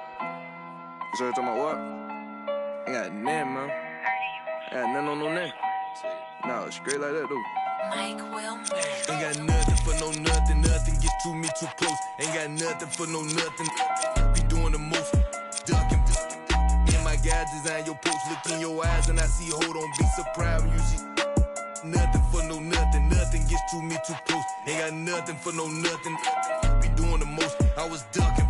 So you talking about what? I got nothing, man. I got nothing on no name. No, straight like that, dude. Mike Wilmer. Ain't got nothing for no nothing. Nothing get to me too close. Ain't got nothing for no nothing. Be doing the most. Ducking. In my guide, design your post. Look in your eyes and I see, hold on, be surprised when you see. Nothing for no nothing. Nothing gets to me too close. Ain't got nothing for no nothing. We doing the most. I was ducking.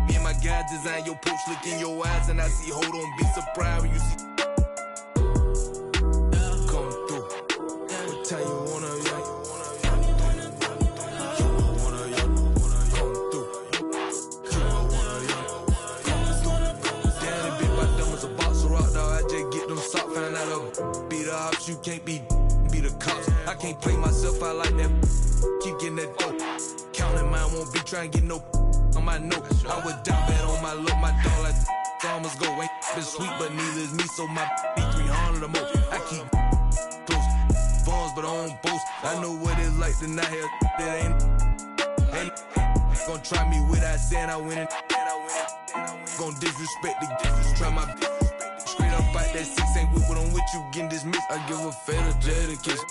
Me and my guys design your post. Look in your eyes and I see, hold on, be surprised when you see. Come through. What time you wanna, you can't be the cops. I can't play myself out like that. Keep getting that dope. Counting mine, won't be trying to get no on my note. I would die bad on my look, my dog like farmers go. Ain't been sweet, but neither is me, so my be 300 or more. I keep close funds, but I don't boast. I know what it's like to not have that ain't gonna try me without saying I win it. Gonna disrespect the try my straight up out that 6 ain't with what I'm with you getting dismissed. I give a fatal dedication.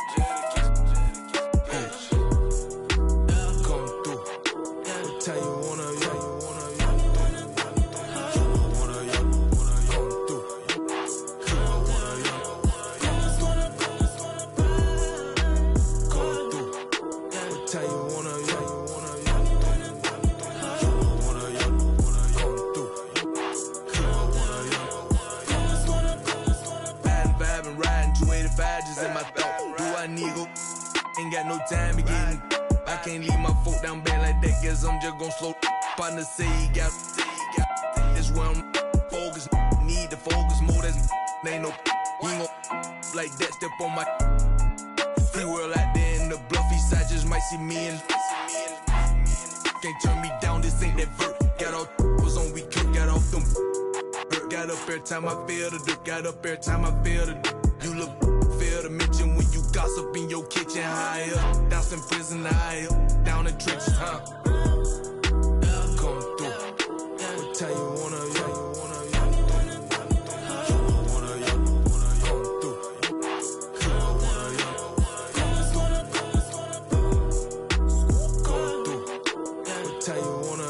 Come through. What time you wanna, come through. Come through. What time you wanna, in my thought, do I need go? Ain't got no time to get. I can't leave my foot down bad like that, guess I'm just gon' slow. Partner say he got this where I'm focused. Need to focus more, that's ain't no. He ain't gon' like that, step on my free world out there in the bluffy side, just might see me and can't turn me down, this ain't that vert. Got all was on, we cook, got off them. Got up every time I feel the dirt, got up every time I feel the dirt. You look fair to mention when you gossip in your kitchen. High up, down in prison, high up, down in trenches, huh? Come through. What time you wanna, come through. Come through. What time you wanna,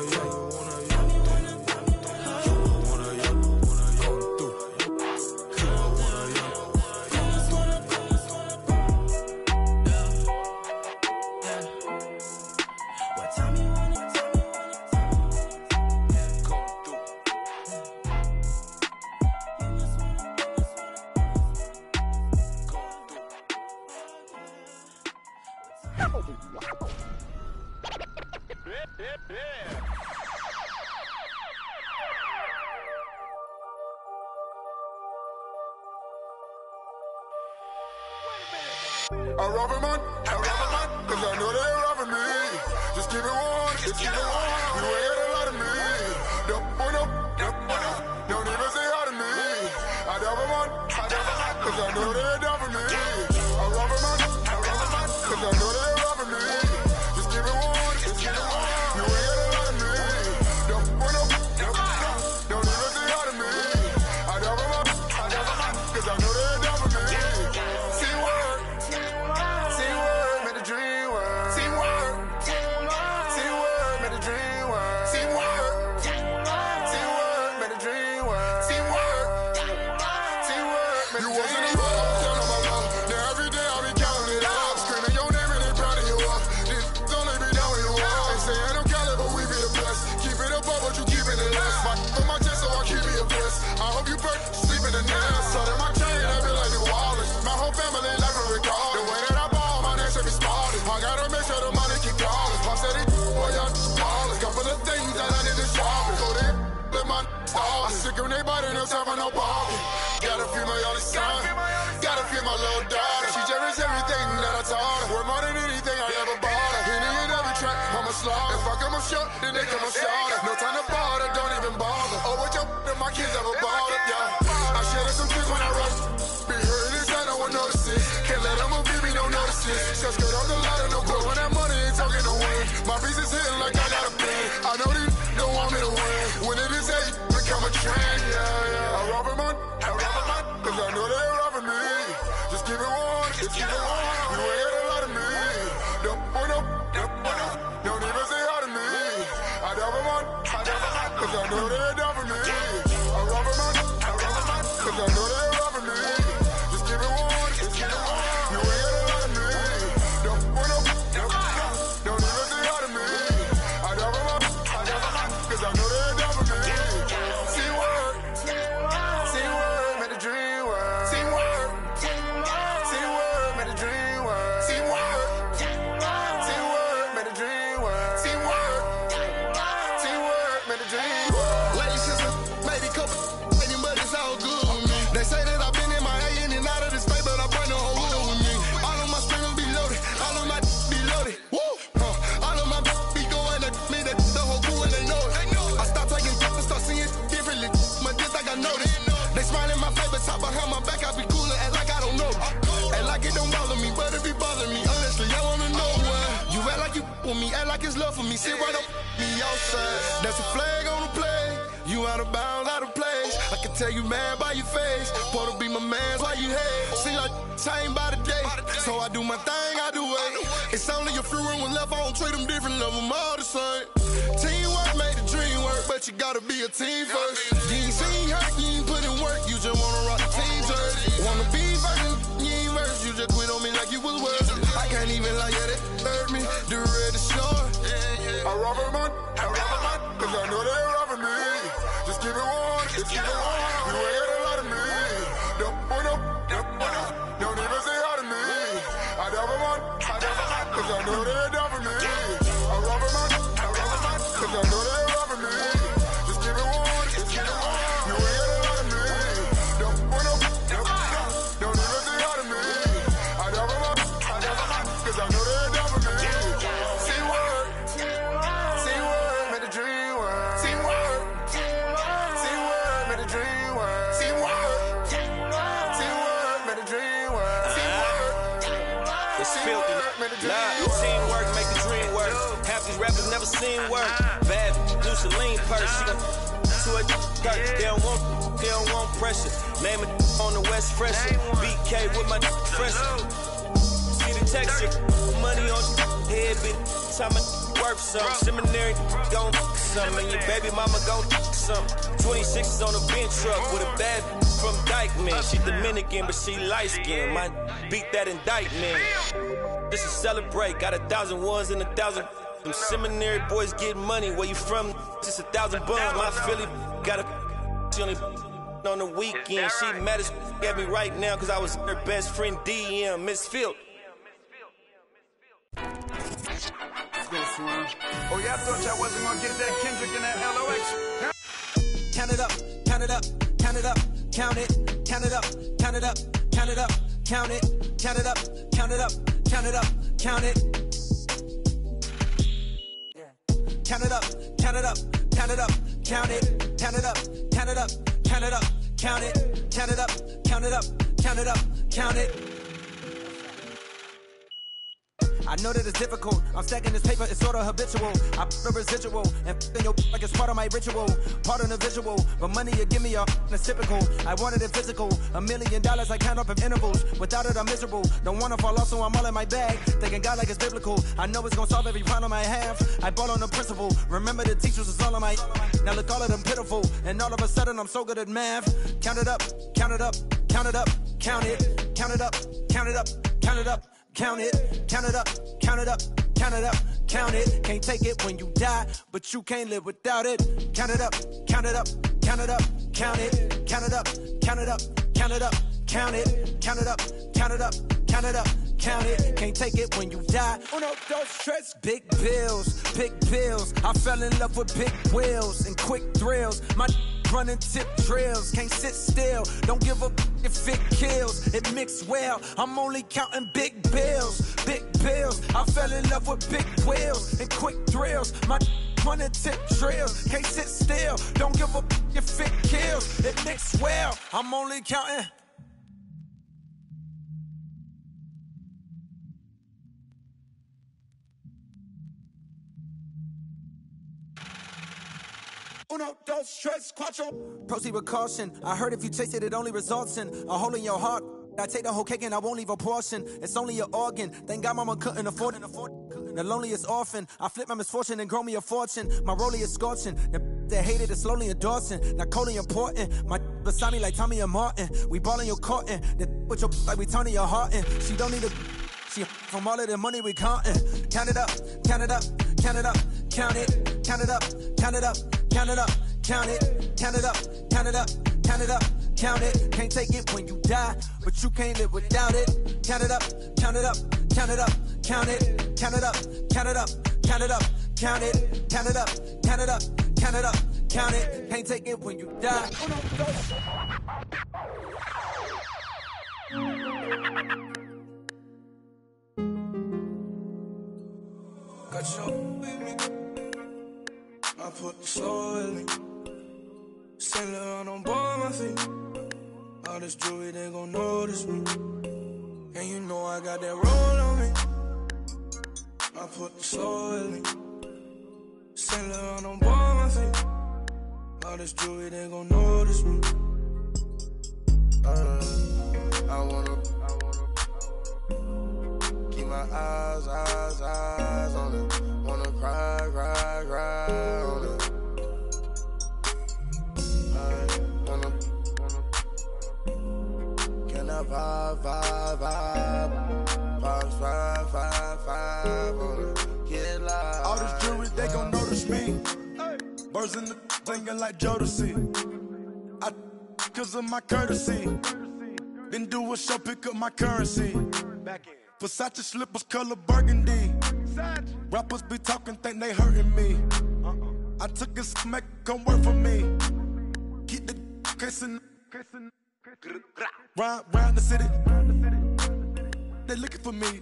I rob a man, cause I know they're robbing me. Just keep it warm, just keep it warm. You ain't got a lot of me. Don't even say hi to me. I rob a man, cause I know they're robbing me. I rob a man, cause I know they're robbing me. Just keep it warm, just keep it warm. You ain't got a lot of me. Don't even say hi to me. I rob a man, cause I know they're robbing me. See what? No ball. Gotta feel my only son. Gotta feel my little daughter. She cherishes everything that I taught her. Worth more than anything I ever bought her. Hitting in every track, I'm a slaughter. If I come up short, then they come up shorter. No time to bother, don't even bother. Oh, what your and my kids ever bothered, yeah. I shed some tears when I rush. Be hurting inside, no one notices. Can't let them give me no notices. Just skirt off the ladder, no good. When that money ain't talking no win. My piece is hitting like I got a pin. I know these don't want me to win. When it is hate, become a trend, yeah. I rob a man, cause I know they're robbing me. Just keep it warm, just keep it warm. You ain't got a lot of me. Don't even say hi to me. I rob a man, cause I know they're robbing me. I rob a man, cause I know they're robbing me. Just keep it warm, just keep it warm. You ain't got a lot of me. cause I know they're down for me. See word, made the dream work. See word, made the dream work. See word, made the dream work. See word, made the dream work. Lady sister, maybe couple, but it's all good with me. They say that I've been in my A and out of the state, but I bring the whole world with me. All of my spring be loaded, all of my be loaded. Woo! All of my be going at me, that the whole crew and they know it. I start taking and start seeing differently, but this like I noticed. They smile in my face, but top behind my back, I be cool and act like I don't know. Act like it don't bother me, but it be bothering me. Honestly, I wanna know why. You act like you with me, act like it's love for me. Sit right up me outside. That's a flag on the play. You out of bounds, out of place. I can tell you mad by your face. Supposed to be my man's why you hate. Seem like change by the day. So I do my thing, I do it. It's only a few room left, I don't treat them different, love them all the same. Teamwork made the dream work, but you gotta be a team first. You ain't seen hurt, you ain't put in work, you just wanna rock the team jersey. Wanna be first, you ain't verse, you just quit on me like you was worth it. I can't even lie, yeah, that hurt me, the red is short. I rob a man, cause I know they robbing me. Just keep it warm, just keep it warm. You ain't got a lot of me. Don't even say hi to me. I rob a man, cause I know they're down for me. I rob a man, cause I know they're robbing me. Just keep it warm, just keep it warm. You ain't got a lot of me. Don't even say hi to me. I rob a man, cause I know they're down for me. See word, made the dream work. See word, made the dream work. See word, made the dream work. See word, it's filthy. Nah, teamwork make the dream work. Half these rappers never seen work. Bad do Celine purse. She gon' to a dirt. They don't want pressure. Name it on the West Fresher. BK with my fresher. See the texture. Money on head, bitch. Time worth some. Seminary gon' some. And your baby mama gon' some. 26 on a bench truck with a bad from Dykeman. She Dominican, but she light skinned. Might beat that indictment. This is celebrate. Got 1,000 ones and 1,000. Them seminary boys get money. Where you from? Just 1,000 buns. My Philly got a. She only on the weekend. She mad as at me right now because I was her best friend DM, Miss Field. Let's go, Swan. Oh, yeah, I thought y'all wasn't gonna get that Kendrick and that LOX. Count it up, count it up, count it up, count it, count it up, count it up, count it up, count it, count it up, count it up, count it up, count it. Count it up, count it up, count it up, count it, count it up, count it up, count it up, count it, count it up, count it up, count it up, count it. I know that it's difficult. I'm stacking this paper, it's sorta habitual. I put a residual and in your like it's part of my ritual, part of the visual. But money you give me it's typical. I wanted it physical. $1 million I count up in intervals. Without it I'm miserable. Don't wanna fall off, so I'm all in my bag. Thinking God like it's biblical. I know it's gonna solve every problem I have. I ball on the principle. Remember the teachers is all on my. Now look all of them pitiful. And all of a sudden I'm so good at math. Count it up, count it up, count it up, count it, count it up, count it up, count it up. Count it, count it up, count it up, count it up, count it. Can't take it when you die, but you can't live without it. Count it up, count it up, count it up, count it, count it up, count it up, count it up, count it, count it up, count it up, count it up, count it. Can't take it when you die. Uno, dos, tres. Big bills. I fell in love with big wheels and quick thrills. My running tip drills, can't sit still. Don't give a if it kills. It mixed well. I'm only counting big bills. I fell in love with big wheels and quick thrills. My running tip drills, can't sit still. Don't give a if it kills. It mixed well. I'm only counting. Uno, dos, tres, cuatro. Proceed with caution. I heard if you taste it, it only results in a hole in your heart. I take the whole cake and I won't leave a portion. It's only an organ. Thank God mama couldn't afford it. The loneliest orphan. I flip my misfortune and grow me a fortune. My rollie is scorching. The that hated is slowly endorsing. Not coldly important. My beside me like Tommy and Martin. We ballin' your courtin'. The with your like we Tony your heart in. She don't need a. She from all of the money we countin'. Count it up, count it up, count it up, count it, count it up, count it up. count it up, count it, count it up, count it up, count it up, count it. Can't take it when you die, but you can't live without it. Count it up, count it up, count it up, count it, count it up, count it up, count it up, count it, count it up, count it up, count it up, count it. Can't take it when you die. Got your with me. I put the soul in me. Saint Laurent on board my feet. All this jewelry, they gon' notice me. And you know I got that roll on me. I put the soul in me. Saint Laurent on board my feet. All this jewelry, they gon' notice me. I wanna keep my eyes on it. Wanna cry on it. Can I vibe? Pops 5 on it. Get live. All this jewelry, they gon' notice me. Birds in the singing like Jodeci. I cause of my courtesy. Then do a show, pick up my currency. Versace slippers, color burgundy. Rappers be talking, think they hurting me. I took a smack, come work for me. Keep the kissing. Round the city. They looking for me.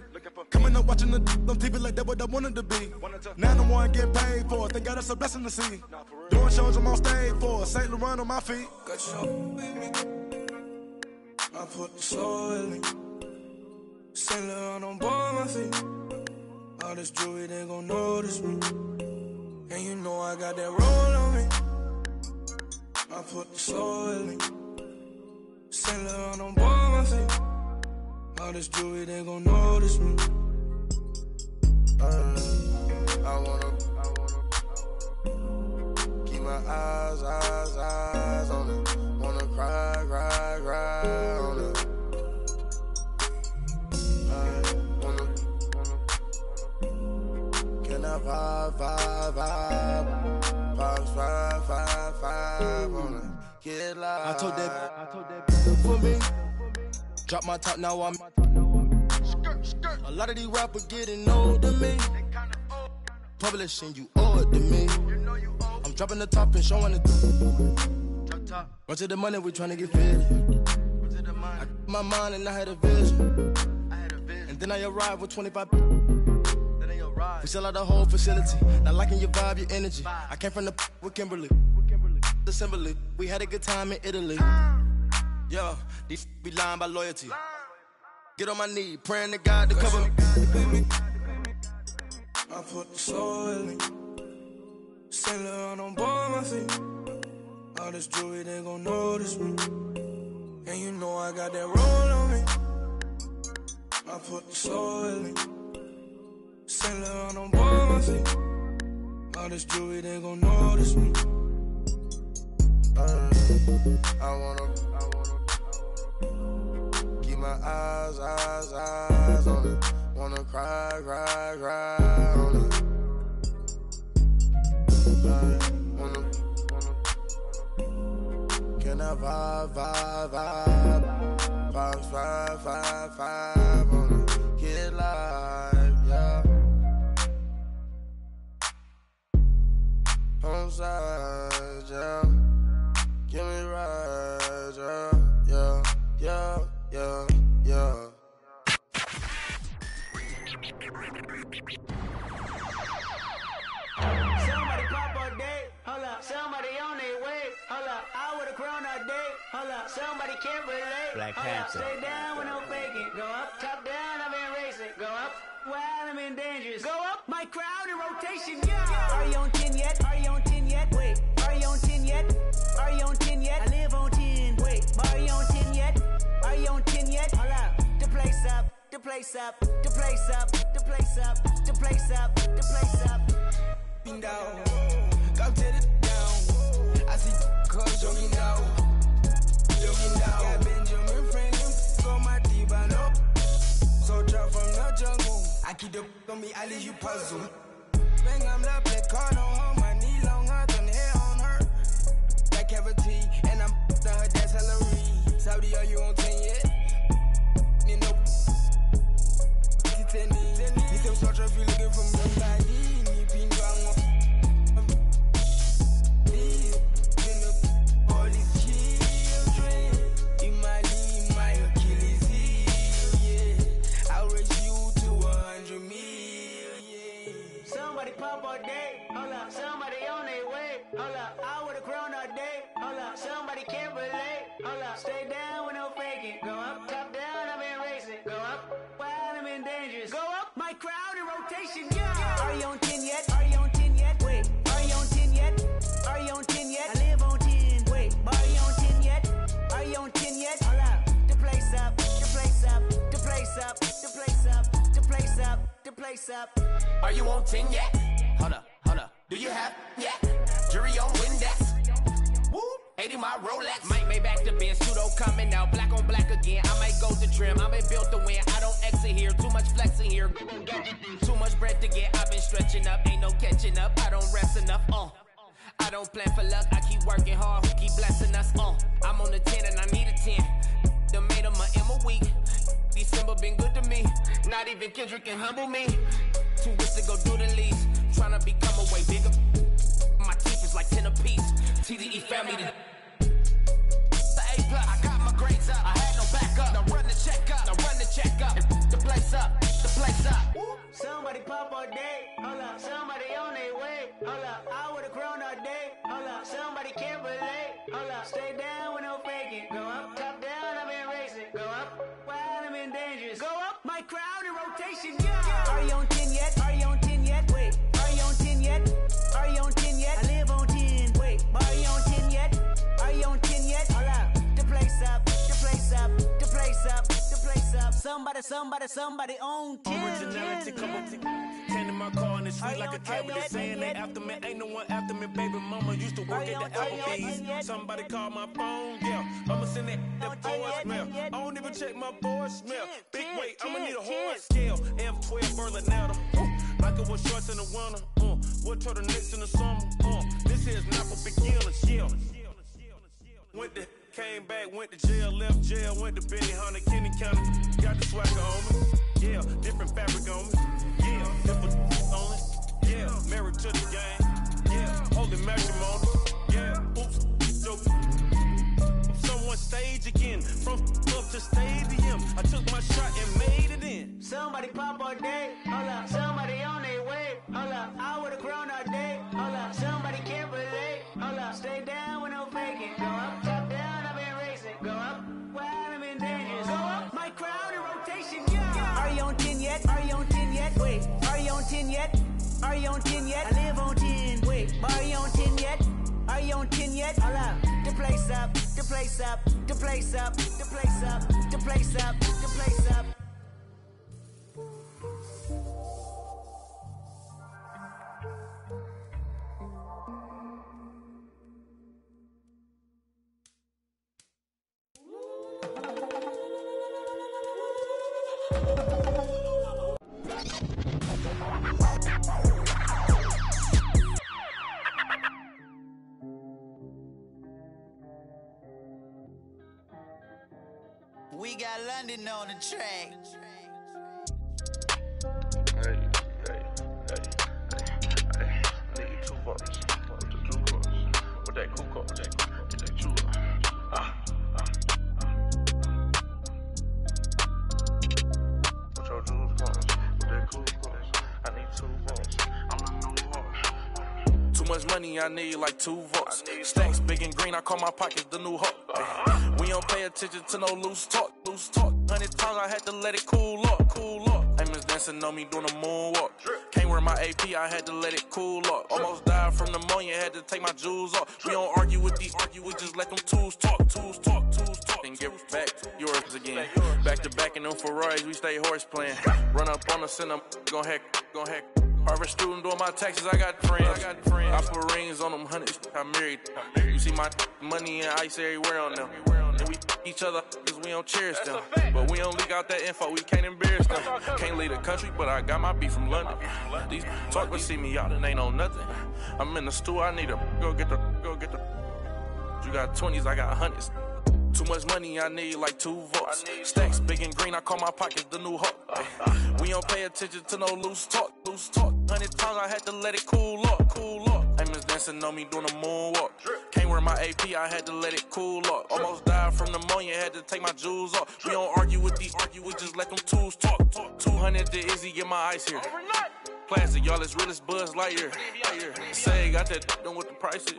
Coming up watching the on TV like that what I wanted to be. Now I'm one getting paid for it. They got us a blessing to see. Doing shows I'm on stage for. Saint Laurent on my feet. Got your with me. I put the soul in me. Saint Laurent on board my feet. All this jewelry, they gon' notice me. And you know I got that roll on me. I put the soul in me. Saint Laurent on board my feet. All this jewelry, they gon' notice me. I wanna keep my eyes on it. Wanna cry on it. Can I vibe? Pops 5 on it. Get live. I told that for me. Drop my top, now I'm a lot of these rappers getting old to me. Publishing, you owe it to me. I'm dropping the top and showing it. Run to the money, we tryna get fed. I kept my mind and I had a vision. And then I arrived with 25. We sell out the whole facility. Not liking your vibe, your energy. I came from the with Kimberly. Assembly. We had a good time in Italy. Yo, these be lying by loyalty. Get on my knee, praying to God to cover me. I put the soul in me. Saint Laurent on board my feet. All this jewelry, they gon' notice me. And you know I got that roll on me. I put the soul in me. Saint Laurent on board my feet. All this jewelry, they gon' notice me. I wanna keep my eyes on it. Wanna cry on it. Can I vibe? Pops 5 on it. Get live, yeah. Homeside, yeah. Give me rides, yeah. Somebody pop a day, hold up. Somebody on their way, hold up. I with a crown all day, hold up. Somebody can't relate, Black hold up. Panther. Stay down with no faking. Go up, top down, I've been racing. Go up, wild, I'm in dangerous. Go up, my crowd in rotation, yeah. Are you on 10 yet? Are you on 10 yet? Wait, are you on 10 yet? Are you on 10 yet? I live on 10. Wait, are you on 10 yet? Are you on 10 yet? Hold up, the place up, the place up, the place up, the place up, the place up, the place up. Down, come tear it down. I see cars jogging down. Got Benjamin Franklin on my T-Bano. Soldier from the jungle. I keep the on me, I leave you puzzle. Bang, I'm the black card on her. My knee long, I done hair on her. hold up. Stay down with no faking. Go up, top down, I'm in racing. Go up, while I'm in dangerous. Go up, my crowd in rotation, yeah. Are you on 10 yet? Are you on 10 yet? Wait, are you on 10 yet? Are you on 10 yet? I live on 10. Wait, are you on 10 yet? Are you on 10 yet? Hold up, the place up, the place up, the place up, the place up, the place up, the place up. Are you on 10 yet? Hold up, hold up. Do you have yet? Jury on Windex. Woo, 80 my Rolex. Might make back the Benz, pseudo coming out, black on black again. I might go to trim, I been built to win. I don't exit here, too much flexing here. Too much bread to get, I've been stretching up, ain't no catching up. I don't rest enough, I don't plan for luck, I keep working hard, who keep blessing us, I'm on the 10 and I need a 10. The made of my M a week. December been good to me. Not even Kendrick can humble me. 2 weeks to go do the least. Tryna become a way bigger. My teeth is like 10 apiece. TDE family to the A+. I got my grades up. I had no backup. Now run the check up. Now run the check up. The place up. The place up. Somebody pop all day. Hold up. Somebody on their way. Hold up. I would've grown all day. Hold up. Somebody can't relate. Hold up. Stay down with no faking. Go up. Top down. I've been racing. Go up. While I'm in dangerous. Go up. My crowd in rotation. Yeah. Are you on 10 yet? Are you on 10 yet? Wait. Are you on 10 yet? Are you on 10 yet? I live on 10. Wait. Are you on 10 yet? Are you on 10 yet? Hold up. The place up. The place up. The place up. The place up. Somebody on 10. Originality, come on. Came to my car and it's sweet like a cabinet. Saying they after me, ain't no one after me. Baby mama used to work at the Applebee's. Somebody called my phone, yeah. I'ma send that voicemail. I don't even check my voicemail. Big weight, I'ma need a horn scale. F12 Berlinetta. Michael was shorts in the winter. What turtlenecks in the summer. This here's not for beginners, yeah. Went to, came back, went to jail, left jail, went to Benny Hunter, Kenny County. Got the swagger on me, yeah. Different fabric on me, yeah. Different on it, yeah. Married to the game, yeah. Holy matrimony, yeah. Oops, joke. Someone stage again, from up to stadium. I took my shot and made it in. Somebody pop all day, hold up. Somebody on their way, hold up. I would've grown all day, hold up. Somebody can't relate, hold up. Stay down with no faking. Go up, top down, I've been racing. Go up, while I'm in dangerous. Go up, my crowd in rotation, yeah. Are you on 10 yet? Are you on 10 yet? Wait, are you on 10 yet? Are you on 10 yet? I live on 10. Wait, are you on 10 yet? Are you on 10 yet? Hold up, the place up, the place up, the place up, the place up, the place up, the place up. We got London on the track. Hey. I need $2. With that cool car, with that chula. With your jewels cars, with that cool cars. I need $2. I'm not no horse. Too much money, I need like 2 votes. Stacks big and green, I call my pockets the new hook. We don't pay attention to no loose talk. 100 times I had to let it cool up. Amos dancing on me doing a moonwalk. Can't wear my AP, I had to let it cool up. Almost died from pneumonia, had to take my jewels off. We don't argue with these, we just let them tools talk. And get back yours again. Back to back in them Ferraris, we stay horse playing. Run up on us and I'm gon' heck. Harvard student doing my taxes, I got friends. I put rings on them hundreds, I'm married. You see my money and ice everywhere on them. And we each other cause we don't cherish them. But we don't leak out that info, we can't embarrass them. Can't leave the country, but I got my beef from London. These talk but see me out and ain't on nothing. I'm in the stew, I need to go get the. You got 20s, I got hundreds. Too much money, I need like 2 votes. Stacks big and green, I call my pockets the new hook. We don't pay attention to no loose talk. 100 times I had to let it cool up. Amos dancing on me doing a moonwalk. Can't wear my AP, I had to let it cool up. Almost died from pneumonia, had to take my jewels off. We don't argue with these, we just let them tools talk. 200 to Izzy, get my ice here. Plastic, y'all as real as Buzz Lightyear. Say, got that done with the prices.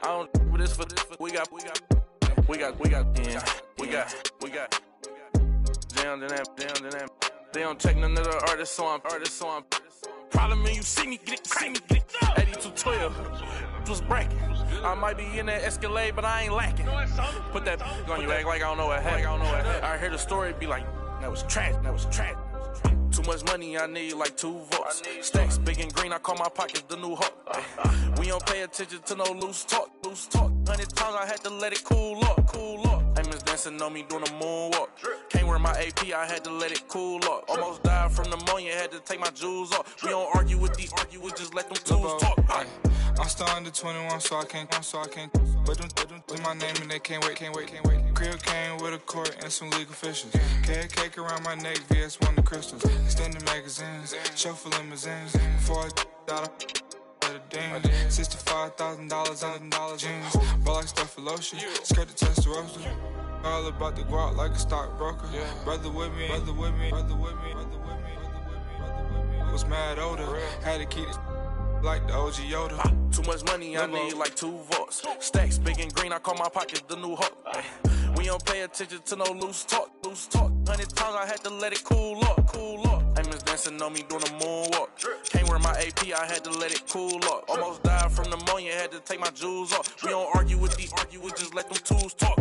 I don't with this for we got. We got. Down to that. They don't take none of the artists, so I'm. Problem is, you see me get it. 8212 was bracket. I might be in that Escalade, but I ain't lacking. Put that on you, act like I don't know what happened. I hear the story, be like, that was trash. Too much money, I need like 2 votes. Stacks big and green, I call my pockets the new hawk. We don't pay attention to no loose talk. 100 times I had to let it cool up. Amos dancing on me doing a moonwalk. Can't wear my AP, I had to let it cool up. Almost died from pneumonia, had to take my jewels off. We don't argue with these, we just let them tools talk. I'm still under 21, so I can't. But them my name and they can't wait. Crib came with a court and some legal officials. Cake around my neck, VS1 the crystals. Extended magazines, chauffeur limousines. Before I got a ding. $65,000 on jeans. Ball like stuff for lotion. Skirt the testosterone. All about the guap like a stockbroker. Brother with me. Was mad older. Had to keep it like the OG Yoda. Too much money, I need like 2 votes. Stacks big and green, I call my pockets the new hawk. We don't pay attention to no loose talk. 100 times I had to let it cool up. Amos dancing on me doing a moonwalk. Can't wear my AP, I had to let it cool up. Almost died from pneumonia, had to take my jewels off. We don't argue with these, we just let them tools talk.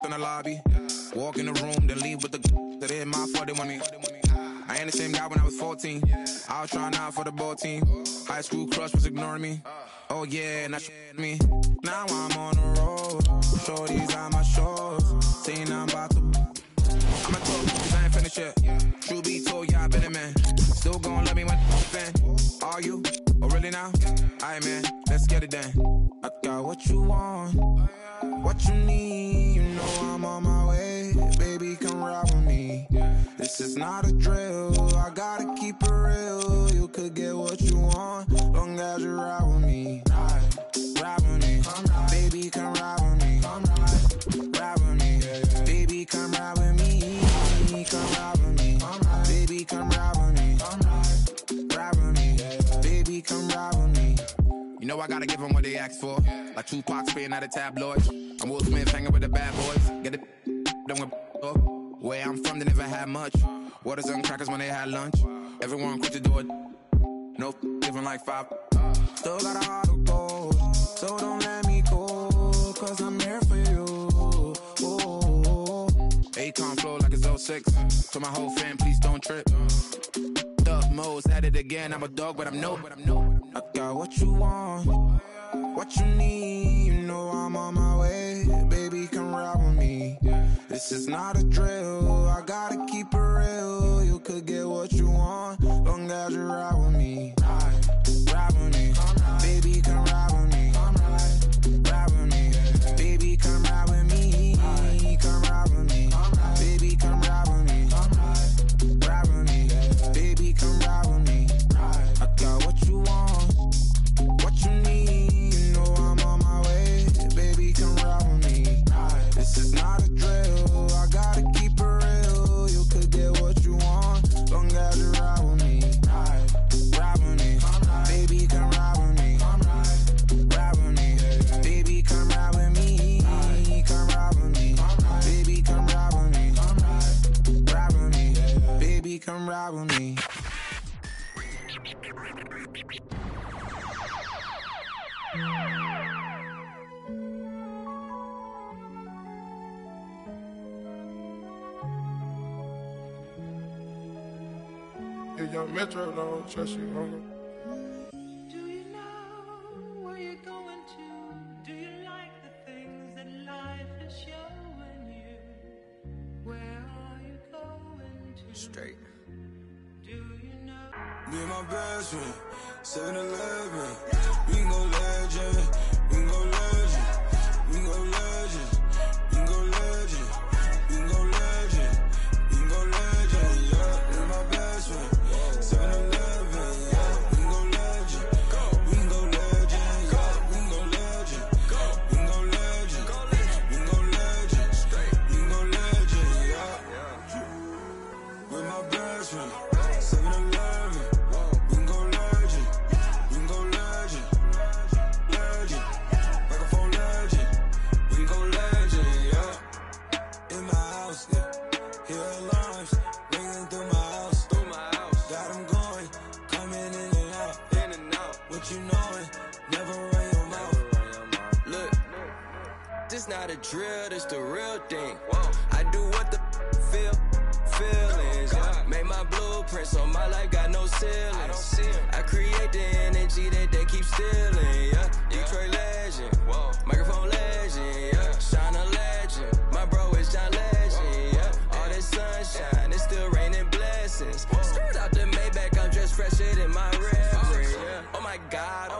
In the lobby, walk in the room, then leave with the that it my fault they want me. I ain't the same guy when I was 14. I was trying out for the ball team. High school crush was ignoring me. Oh yeah, and that's me. Now I'm on the road. Shorties on my shows. Saying I'm about to. I'm a talk, cause I ain't finished yet. True be told, yeah, I been a man. Still gon' love me when fan. Are you? Oh really now? Aight man, let's get it done. I got what you want, what you need. You know I'm on my way. Baby, come ride with me. This is not a drill. I gotta keep it real. You could get what you want, long as you ride with me. Ride with me. Baby, come ride with me. Ride with me. Baby, come ride with me. Come ride with me. Baby, come ride with me. Ride with me. Baby, come ride with me. You know I gotta give them what they asked for. Like Tupac spitting out of tabloids. I'm Will Smith hanging with the bad boys. Get it done with where I'm from, they never had much. Waters and crackers when they had lunch. Everyone quick to do it. No giving like 5. Still got a heart of gold, so don't let me go, cause I'm here for you. Akon flow like it's 06. To my whole fam, please don't trip. Duck Mo's at it again. I'm a dog, but I'm no. I got what you want, what you need. You know I'm on my way. Baby, come ride with me. This is not a drill. I gotta keep it real. You could get what you want, long as you ride with me. Ride with me. Baby, come ride with me. Ride with me. Baby, come ride with me. Come ride with me. Baby, come ride with me. Ride with me. Baby, come ride with me. I got what you want, what you need. You know I'm on my way. Baby, come ride with me. This is not a drill. I gotta keep it real. You could get what you want, long as you ride with me. Ride with me. Baby, come ride with me. Ride with me. Baby, come ride with me. Come ride with me. Baby, come ride with me. Ride with me. Baby, come ride with me. Your young Metro don't trust you, homie. Do you know where you're going to? Do you like the things that life has Straight. Me and my best friend, 7-Eleven. We can go legend, we can go legend, we can go legend, we can go legend, we can go legend, we can go legend, yeah. Me and my best friend, 7-Eleven, yeah. We can go legend, we can go legend, yeah. We can go legend, we can go legend, we can go legend, we can go legend, yeah. With my best friend, 7-Eleven. This not a drill, this the real thing. I do what the feelings. Yeah. Make my blueprints on my life, got no ceilings. I create the energy that they keep stealing. Yeah. Detroit legend, microphone legend. Yeah. Shine a legend, my bro is John Legend. Yeah. All this sunshine, it's still raining blessings. Skirt out the Maybach, I'm dressed fresher than my reverend. Yeah. Oh my God,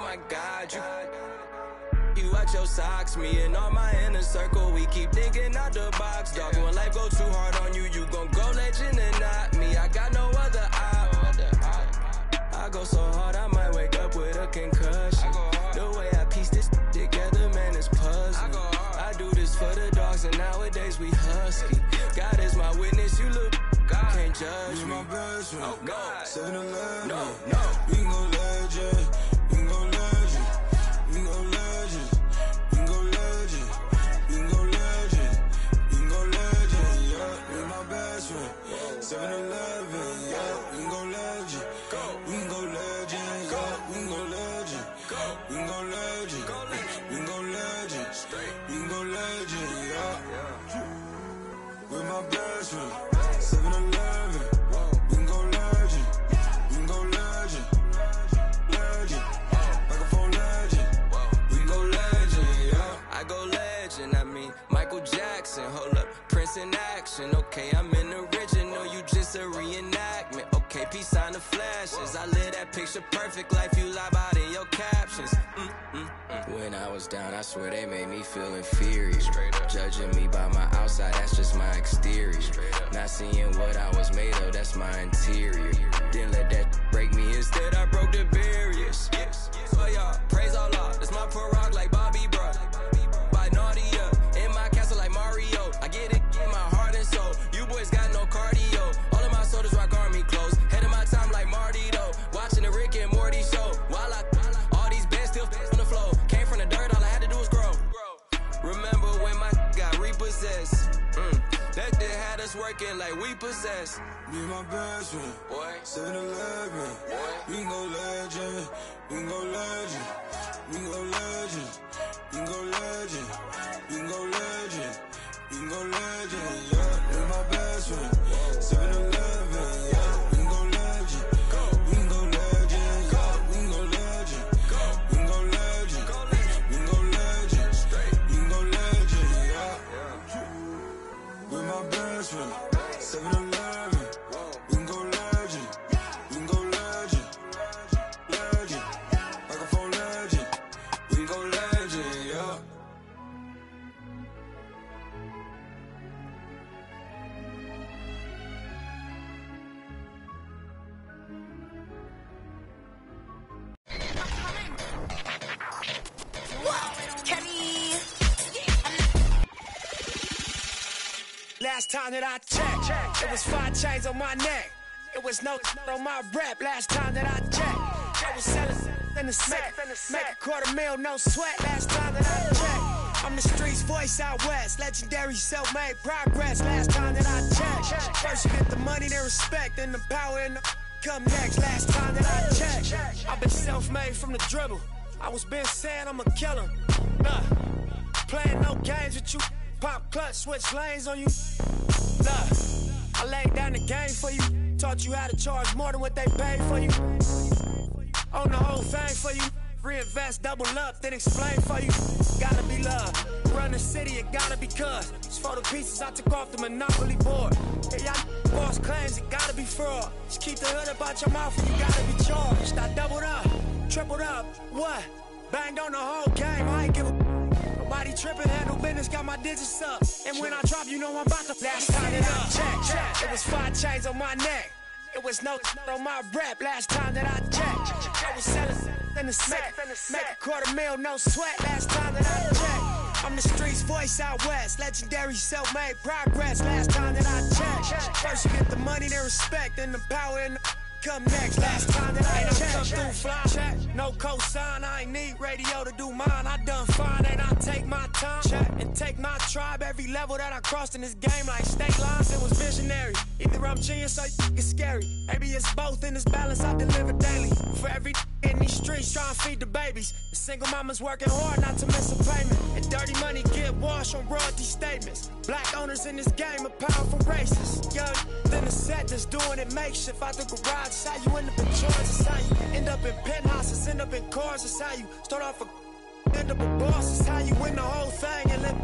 you watch your socks, me and all my inner circle, we keep thinking out the box. Dog, when life go too hard on you, you gon' go legend and not me. I got no other I go so hard, I might wake up with a concussion. The way I piece this together, man, it's puzzling. I do this for the dogs, and nowadays we husky. God is my witness, you look, can't judge me. My best friend, oh God, 7-Eleven, no. We can go legend, we can go legend, we can go legend, we can go legend, we can go legend, we can go legend, yeah. We my best friend, 7-Eleven, yeah. We can go legend, we can go legend, yeah. We can go legend, we can go legend, we can go legend, we can go legend, yeah. With my best friend, 7-Eleven, we can go legend, we can go legend, legend, microphone legend, we can go legend, yeah. I go legend, I mean Michael Jackson, hold up, Prince in action, okay, I'm in the original, you just a reenactment, okay, peace on the flashes, I live that picture perfect life, you lie about in your captions, When I was down, I swear they made me feel inferior, judging me by my outside, that's just my exterior, not seeing what I was made of, that's my interior, didn't let that break me, instead I broke the barriers, oh y'all, praise Allah, that's my prorogue like Bobby Bruh, by Nadia, in my castle like Mario, I get it in my heart and soul, you boys got no cardio, all of my soldiers rock army clothes, head of my time like Marty though, watching the Rick and Morty show, while all these bands still on the floor, came from the dirt, all I had to do was grow, remember when my got repossessed, that shit had us working like we possessed, me and my best friend, 7-Eleven, we can go legend, we can go legend, we can go legend, we can go legend, we can go legend, we can go legend, yeah. Me and my best friend, 7-Eleven, yeah. We can go legend, we can go legend, yeah. We can go legend, we can go legend, we can go legend, we can go legend, yeah. With my best friend, 7-Eleven, we can go legend, we can go legend, legend, microphone legend, we can go legend, yeah. Last time that I checked, it was 5 chains on my neck. It was no on my rep. Last time that I checked, I was selling in the set. Make $250,000, no sweat. Last time that I checked, I'm the streets voice out west. Legendary self-made progress. Last time that I checked, first you get the money, then respect, then the power and the come next. Last time that I checked, I've been self-made from the dribble. I was been saying I'm a killer. Playing no games with you. Pop clutch, switch lanes on you. Look, I laid down the game for you. Taught you how to charge more than what they paid for you. Own the whole thing for you. Reinvest, double up, then explain for you. Gotta be love. Run the city, it gotta be cuz. It's for the pieces I took off the Monopoly board. Hey, y'all false claims, it gotta be fraud. Just keep the hood about your mouth and you gotta be charged. I doubled up, tripled up, what? Banged on the whole game, I ain't give a nobody tripping, handle business, got my digits up. And when I drop, you know I'm about to last time that I checked. It was 5 chains on my neck. It was no on my rap last time that I checked. I was selling in the smack, make a $250,000, no sweat last time that I checked. I'm the streets voice out west, legendary self-made progress last time that I checked. First you get the money, then respect, then the power and the come next. Last time that I checked, come through fly check, no cosign. I ain't need radio to do mine. I done fine and I take my time check and take my tribe. Every level that I crossed in this game, like state lines, it was visionary. Either I'm genius or it's scary. Maybe it's both in this balance I deliver daily. For every in these streets trying to feed the babies. The single mama's working hard not to miss a payment. And dirty money get washed on royalty statements. Black owners in this game are powerful racists. Young, then the set that's doing it makeshift out the garage. It's how you end up in Georgia. It's how you end up in penthouses, end up in cars. It's how you start off a end up a boss. It's how you win the whole thing and live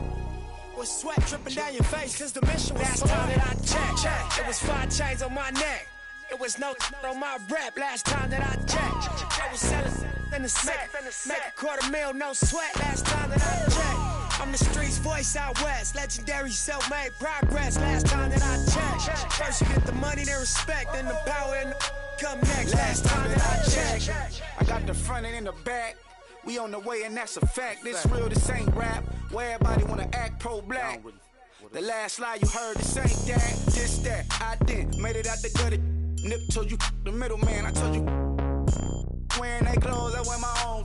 with sweat dripping down your face. Cause the mission was last time that I checked. It was 5 chains on my neck. It was no on my rap last time that I checked. I was selling in the smack, make a $250,000, no sweat last time that I checked. I'm the streets voice out west, legendary self-made progress last time that I checked. First you get the money, then respect, then the power and the come next. Last time that I checked. I got the front and in the back. We on the way and that's a fact. This real, this ain't rap. Where everybody wanna act pro-black. The last lie you heard, this ain't that, this that. I didn't, made it out the gutter. Nip told you the middleman. I told you wearing they clothes, I wear my own.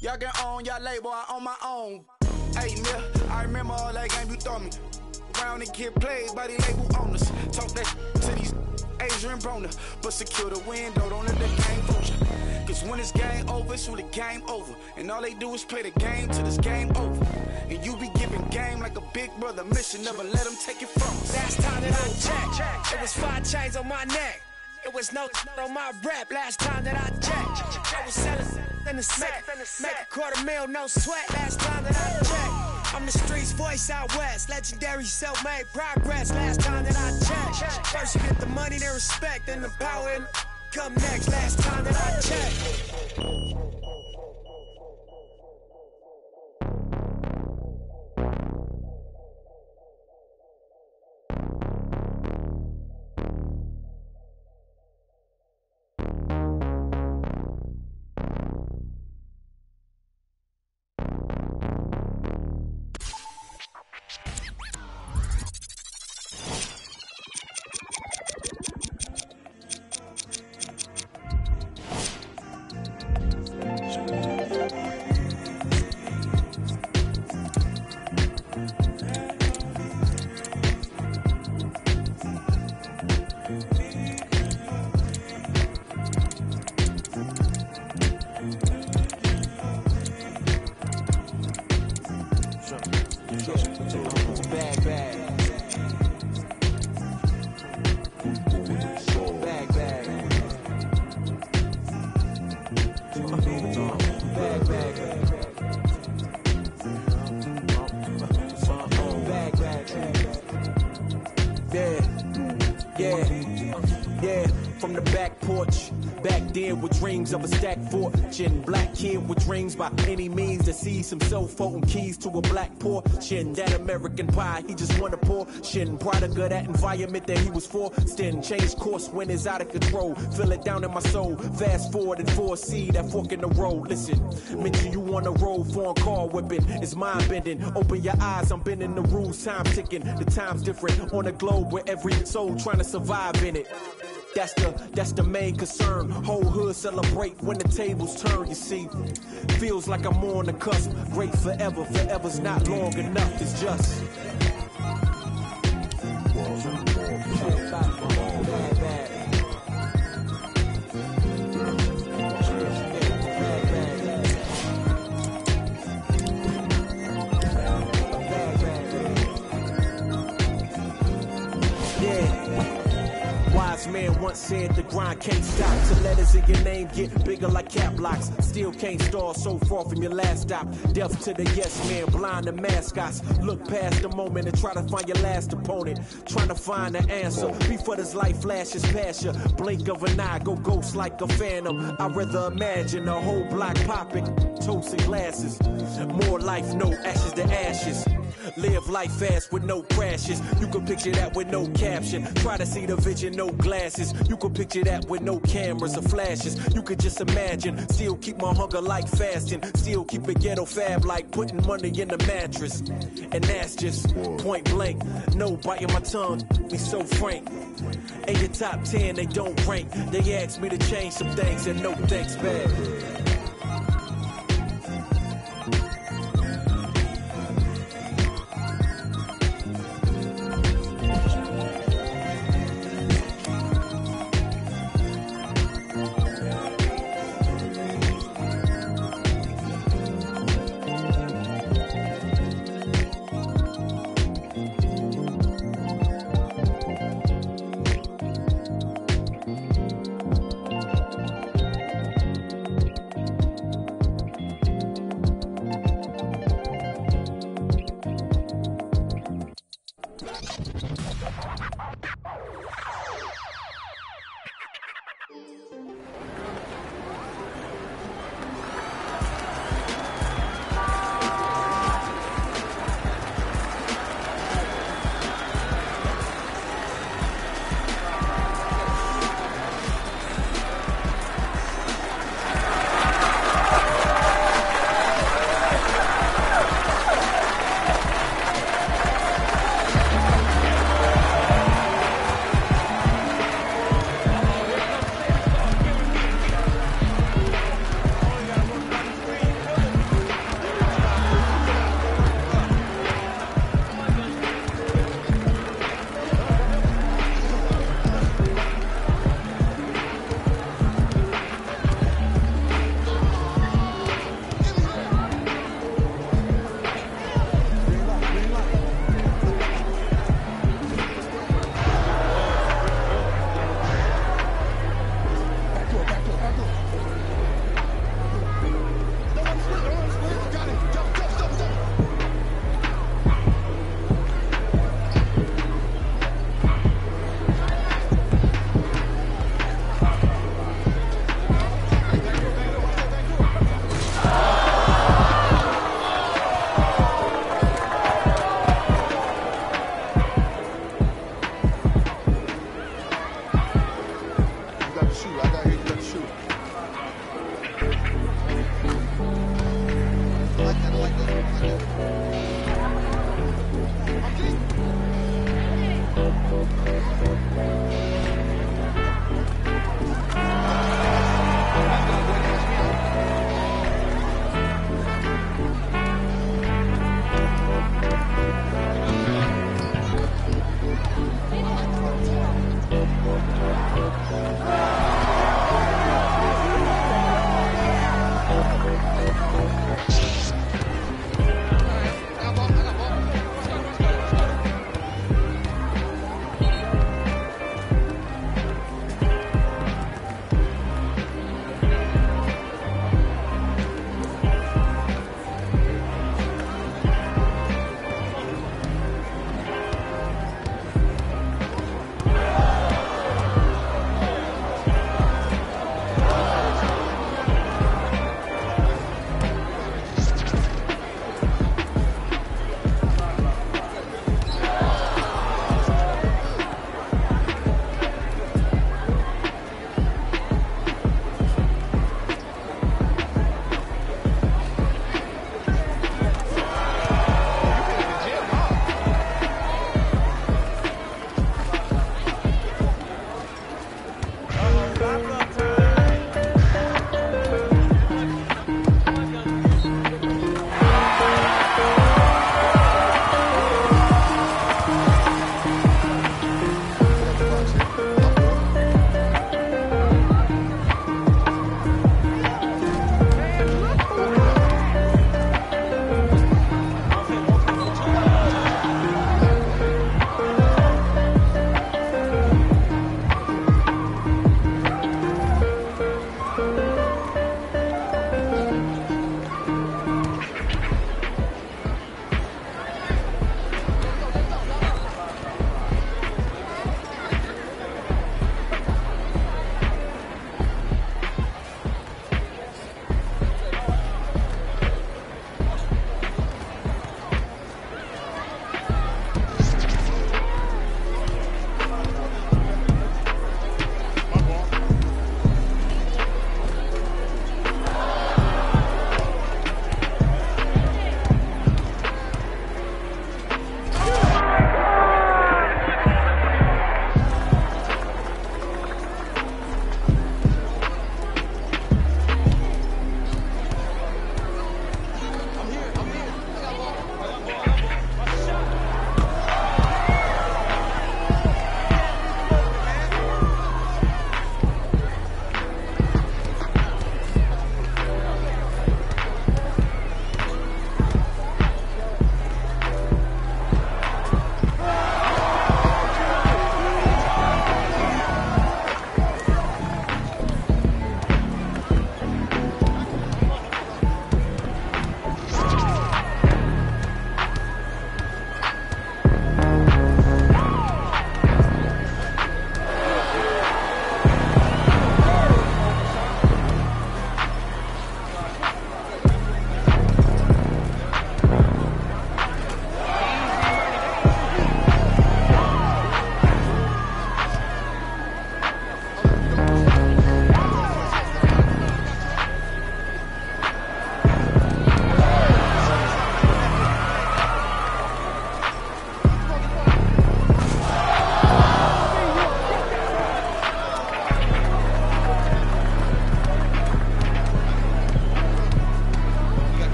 Y'all get on y'all label, I own my own. Hey, Mill, I remember all that game you throw me. Around and get played by the label owners. Talk that to these Asian Broner, but secure the window, don't let the game fool you. Cause when this game over, it's when the game over. And all they do is play the game till this game over. And you be giving game like a big brother mission, never let them take it from us. Last time that I checked, it was 5 chains on my neck. It was no on my rap last time that I checked. I was selling in the smack, make a $250,000, no sweat last time that I checked. I'm the streets voice out west, legendary self-made progress last time that I checked. First you get the money, then respect, then the power and come next. Last time that I checked. From the back porch, back then with dreams of a stacked fortune. Black kid with dreams by any means to seize some cell-phone keys to a black portion. That American pie, he just wanna portion. Product of that environment that he was forced in. Changed course when it's out of control. Feel it down in my soul. Fast forward and foresee that fork in the road. Listen, mention you on the road, foreign car whipping. It's mind bending. Open your eyes, I'm bending the rules. Time ticking. The time's different on a globe where every soul trying to survive in it. That's the main concern. Whole hood celebrate when the tables turn, you see. Feels like I'm on the cusp. Great forever, forever's not long enough, it's just. Wise man once said the grind can't stop till letters in your name get bigger like cap locks. Still can't stall so far from your last stop. Deaf to the yes man, blind to mascots. Look past the moment and try to find your last opponent. Trying to find the answer before this life flashes past you. Blink of an eye, go ghost like a phantom. I'd rather imagine a whole block popping, toasting glasses. More life, no ashes to ashes. Live life fast with no crashes. You can picture that with no caption. Try to see the vision, no glasses. You can picture that with no cameras or flashes. You could just imagine. Still keep my hunger like fasting. Still keep it ghetto fab like putting money in the mattress. And that's just point blank. No biting my tongue, be so frank. In your top 10, they don't rank. They asked me to change some things and no thanks back.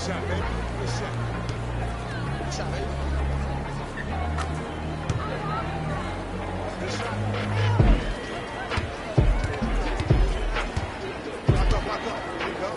shot, baby. Good shot. Good shot, baby. Good shot. Lock up, lock up. There you go.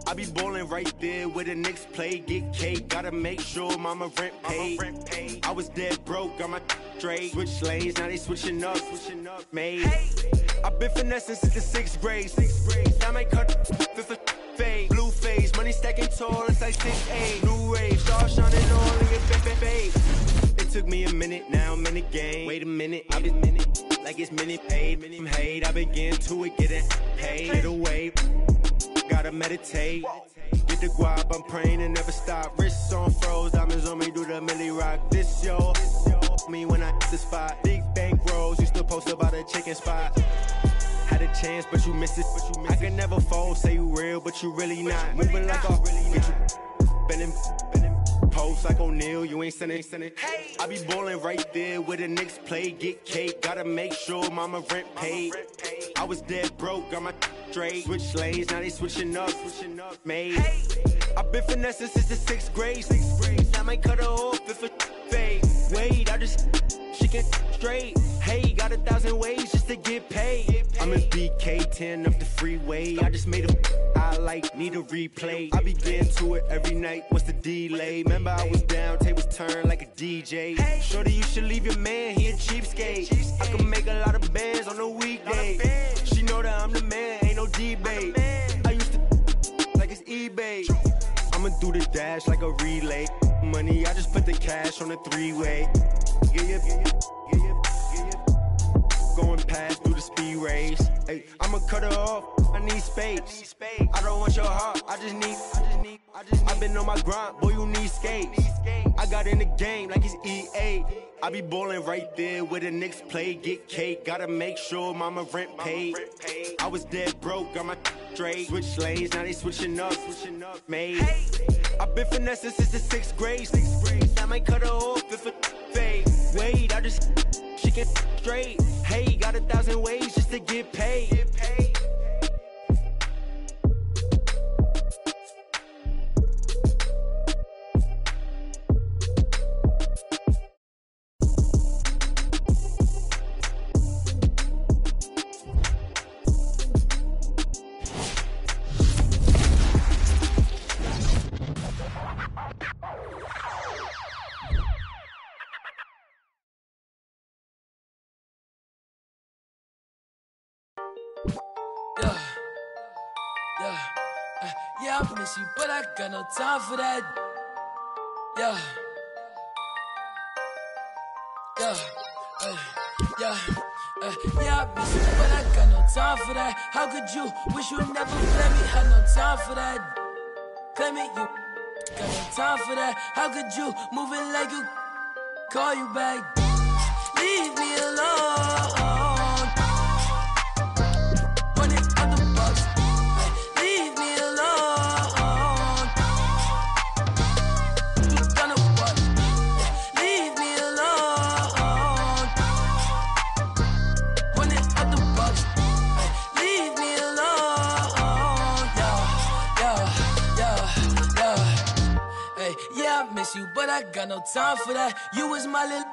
I be ballin' right there where the Knicks play, get cake, gotta make sure mama rent paid. I was dead broke, got my straight, switch lanes, now they switching up, made. I been finessing since the 6th grade, I might cut fifth fade, blue face, money stacking tall, it's like 6'8", new rage, stars shining all in your fade. It took me a minute, now I'm in the game. Wait a minute, I've been like it's minute paid, hate. I begin to it, getting paid. Get away, gotta meditate. Get the guap, I'm praying and never stop. Wrists on froze, diamonds on me, do the milli rock. This yo, me when I hit the spot. Big bank rolls, used to post about a chicken spot. Had a chance, but you missed it. I can never fold, say you real, but you really not. Moving like a bending. Post like O'Neal, you ain't sending. I be ballin' right there where the Knicks play, get cake, gotta make sure mama rent paid. I was dead broke, got my straight, switch lanes, now they switching up, made. I been finessing since the 6th grade, I might cut her off if a fade. Wait, I just she can straight. Hey, got 1,000 ways just to get paid. I'm in BK 10 up the freeway. I just made a I like, need a replay. I be getting to it every night. What's the delay? Remember I was down, tables turn like a DJ. Shorty, you should leave your man, he a cheapskate. I can make a lot of bands on a weekday. She know that I'm the man, ain't no debate. I used to like it's eBay. I'ma do the dash like a relay. Money, I just put the cash on a 3-way. Going past through the speed race. Hey, I'ma cut her off. I need space. I don't want your heart. I just need. I've been on my grind, boy. You need skates. I got in the game like it's EA. I be ballin' right there where the Knicks play, get cake. Gotta make sure mama rent paid. I was dead broke, got my straight. Switch lanes, now they switching up, made. I been finessing since the 6th grade. I might cut her off if a fade. Wait, I just she can straight. Hey, got 1,000 ways just to get paid. Yeah, I miss you, but I got no time for that. Yeah, I miss you, but I got no time for that. How could you wish you never play me? Had no time for that. Play me, you got no time for that. How could you move it like you call you back? Leave me alone. You, but I got no time for that. You was my little,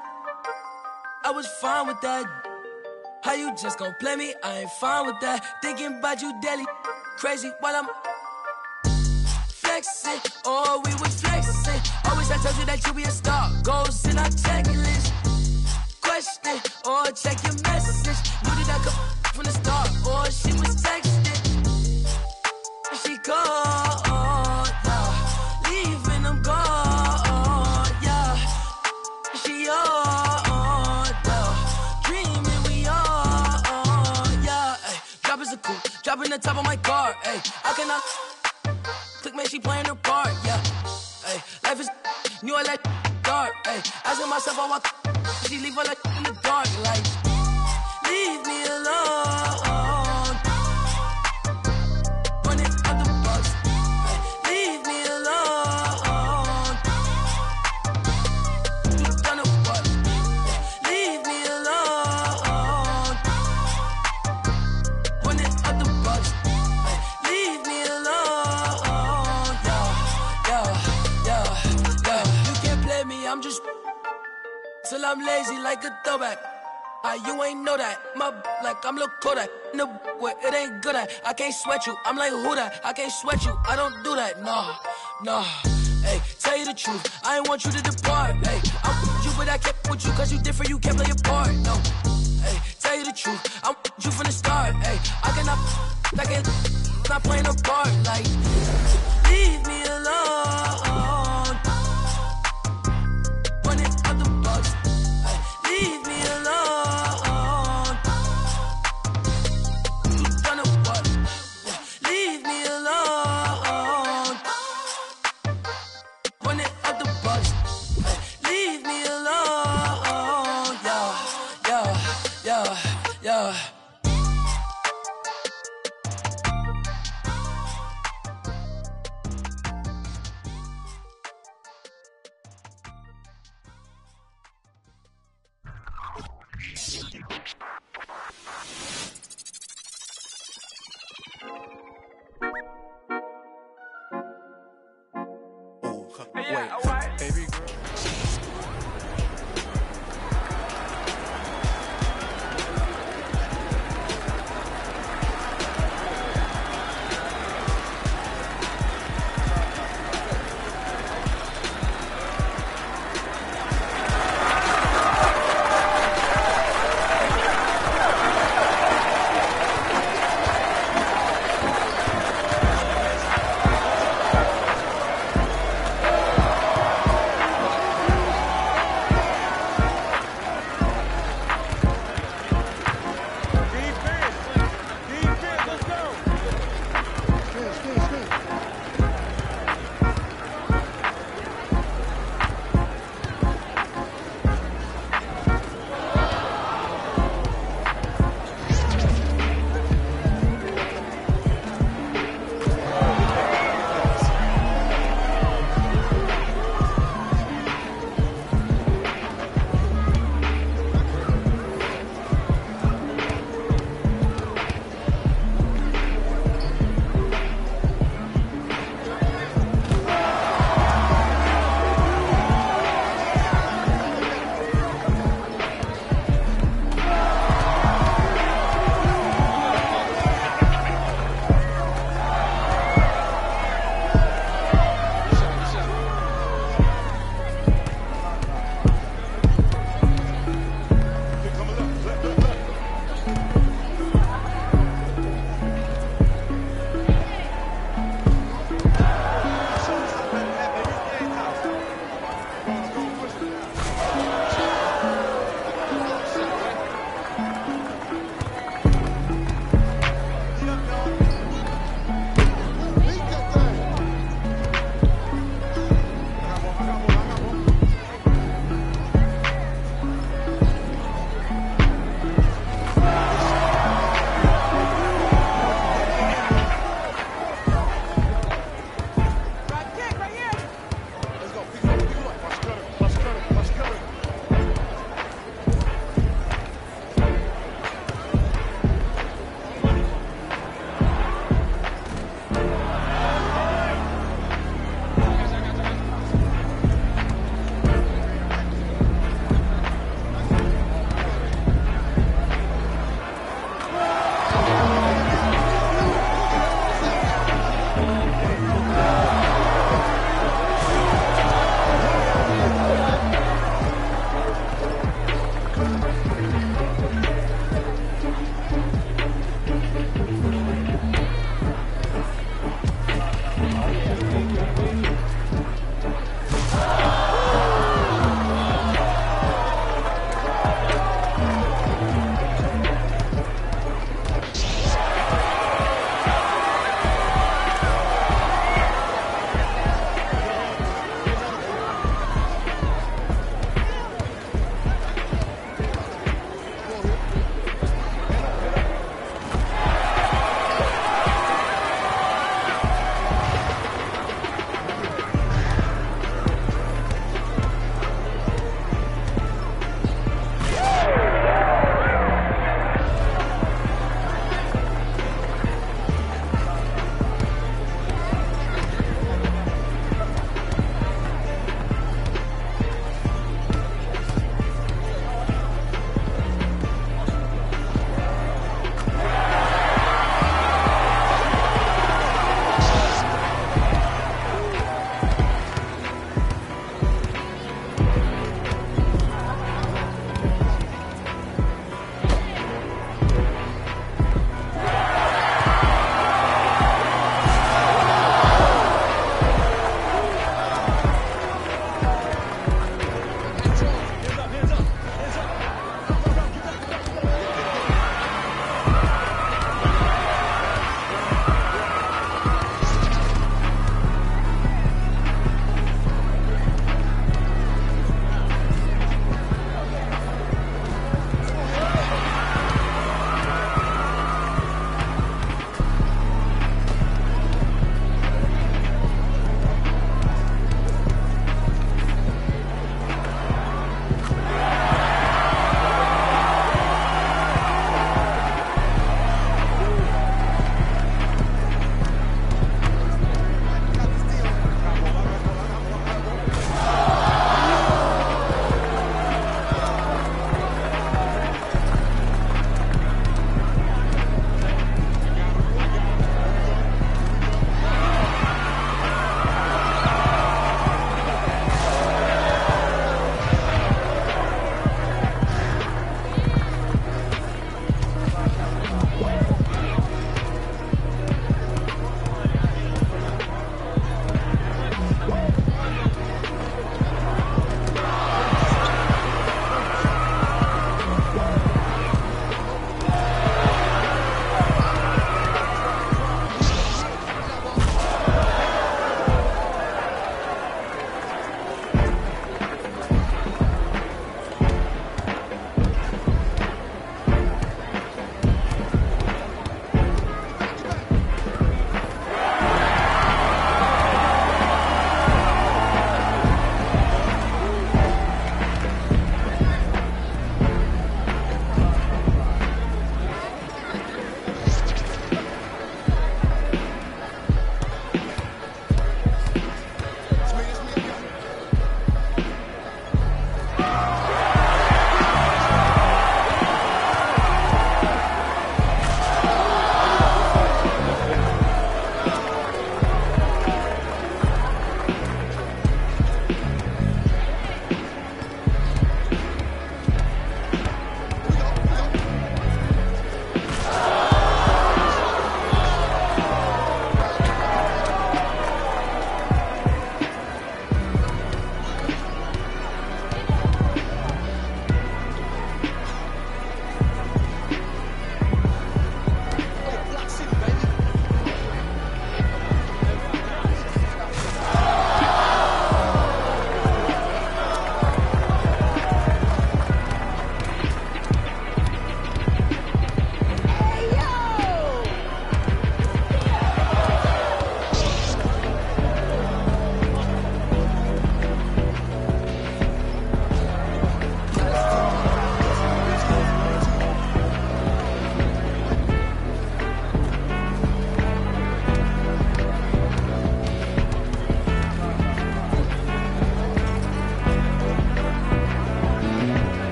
I was fine with that. How you just gon' play me? I ain't fine with that. Thinking about you daily, crazy while I'm flexing. Oh, we was flexing. Always I told you that you be a star. Goals in our checklist. Question or check your message. Knew that I come from the start. Or she was texting. She called, leaving them gone. Dropping the top of my car, ayy. I cannot click, man, she playing her part, yeah. Ayy, life is new, I like dark, ayy. Asking myself, oh, what she leave her like in the dark, like leave me alone. Running out the box, ayy. Leave me alone. You done it, what? Leave me alone. Running out the box, ayy. Leave me alone. Yeah. You can't play me, I'm just till I'm lazy like a throwback. You ain't know that. My like I'm Lil Kodak. No, it ain't good at. I can't sweat you. I'm like who that? I can't sweat you. I don't do that. Nah. Hey, tell you the truth. I ain't want you to depart. Hey, I'm with you, but I kept with you cause you different. You can't play your part. No. Hey, tell you the truth. I'm with you from the start. Hey, I cannot not playing a part. Like, leave me alone. Running out the box. Hey, leave me alone. You done a what? Leave me alone. Running out the box. Hey, leave me alone. Yeah. Wait, baby girl.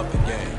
up the game.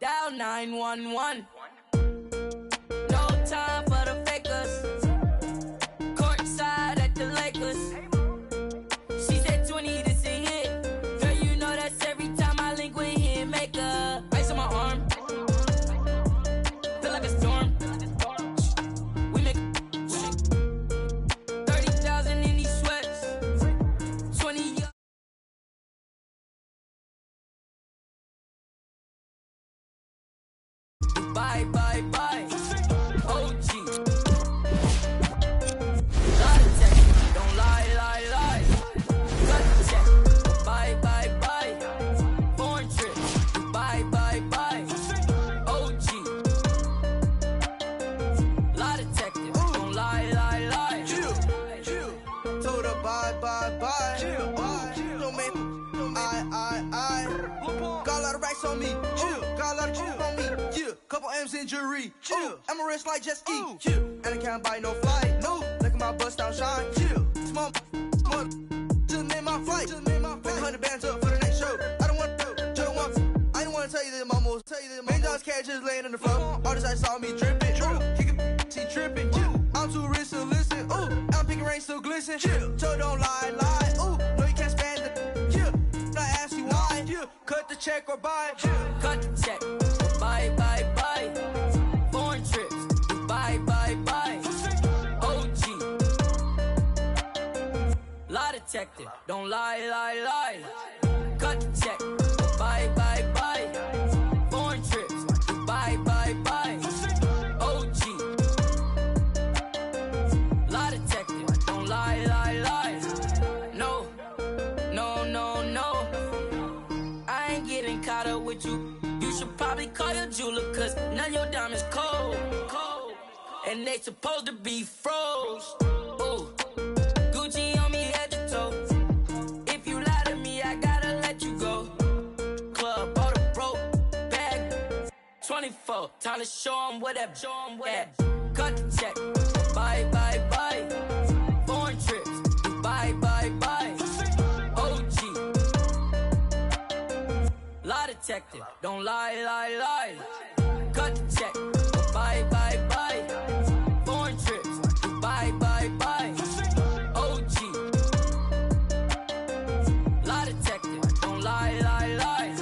Dial 911. No time for the fakers. Courtside at the Lakers. She said 20, this a hit. Girl, you know that's every time I link with him. Make a ice on my arm. Feel like a storm. We make 30,000 in these sweats. 20 years. Bye, bye, bye. OG. Lie to check. Don't lie, lie, lie. Cut the check. Bye, bye, bye. Foreign trip. Bye, bye, bye. OG. Lie detective. Don't lie, lie, lie. Chill. Told her bye, bye, bye. Don't make I. Got a lot of racks on me. Chill. Got a lot of chill on me. Yeah. Couple M's in jewelry. Chill. I'm a rich like jet ski. Chill. And I can't buy no flight. No. Look at my bust down shine. Chill. Small. Just made my flight. Just made my flight. 100 bands up for the next show. I don't want to. Just want to. I didn't want to tell you that my most. Main dogs cash just laying in the floor. All this I saw me dripping. Kick it. She tripping. I'm too rich to listen. Ooh. I'm picking rain still glisten. Chill. So don't lie. Ooh. No, you can't stand it. Ask you why. Cut the check or buy. Cut the check. Bye, bye, bye. Foreign trips. Bye, bye, bye. OG. Lie detective. Don't lie, lie, lie. Cut the check. Bye, bye, bye. Foreign trips. Bye, bye, bye. OG. Lie detective. Don't lie, lie, lie. No. I ain't getting caught up with you. You should probably call your jeweler, cause none of your diamonds cold. And they supposed to be froze. Ooh. Gucci on me head to toe. If you lie to me, I gotta let you go. Club, all the broke bag. 24, time to show 'em whatever. Cut the check. Bye, bye, bye. Foreign trips. Bye, bye, bye. OG. Lie detective. Don't lie, lie, lie. Cut the check. Bye, bye, bye. Foreign trips. Bye, bye, bye. OG. Lie detective. Don't lie, lie, lie.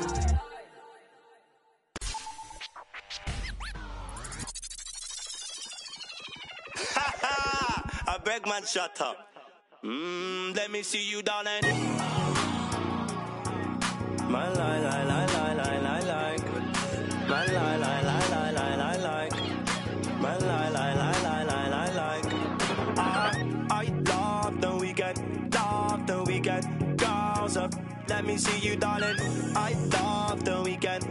I beg man, shut up. Let me see you, darling. My lie, lie, lie, lie, lie, lie, like. My lie, lie, lie, lie, lie, lie, like. My lie, lie, lie, lie, lie, lie, like. I love the weekend, girls up. Let me see you, darling. I love the weekend,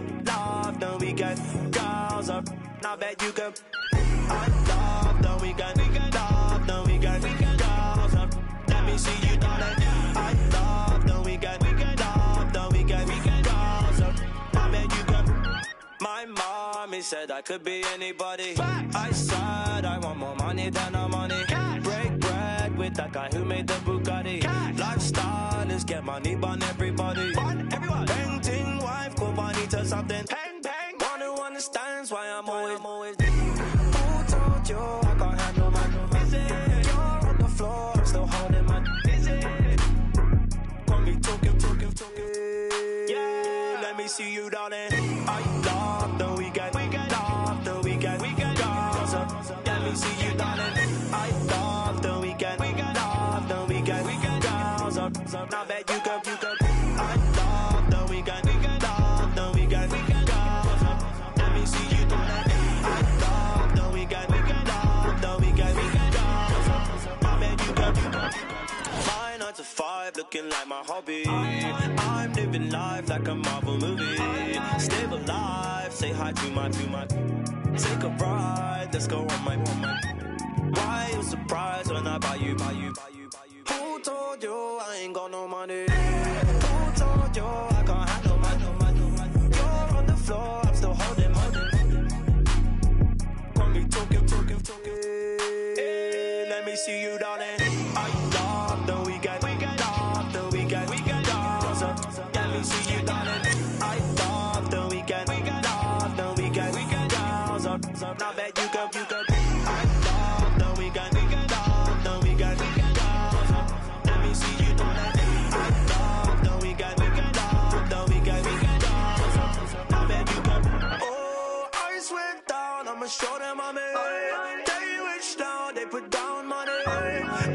bet you can. I love the weekend, love the weekend, girls. Let me see you, darling. I love the weekend, love the weekend, girls. I bet you can. My mommy said I could be anybody. I said I want more money than no money. Break bread with that guy who made the Bugatti. Lifestyle is get money, bun everybody. Bang ting wife, go bonita something. Bang bang. One who understands why I'm always. Who told you I can't handle my music? You're on the floor, I'm still holding my music. Got me talking. Yeah, let me see you, darling. I love the weekend, love the weekend, girls. Let me see you, darling. I love the weekend, love the weekend, girls. Now bet you can. I love the weekend, love the weekend, girls. Let me see you, darling. I love the weekend, love the weekend, girls. Now bet you can. My 9 to 5 looking like my hobby. I'm living life like a Marvel movie. Stable life, say hi to my. Take a ride, let's go on my. Why you surprised when I buy you? Who told you I ain't got no money? Who told you I can't handle money? You're on the floor, I'm still holding money. Got me talking. Hey, let me see you, darling. I love the weekend, love the weekend, girls. Let me see you, darling. I love the weekend, love the weekend, girls. Now bet you can. I love the weekend, love the weekend, girls. Let me see you, darling. I love the weekend, love the weekend, girls. Now bet you can. Oh, I swear down, I'ma show them I'm in. They wish down, they put down money.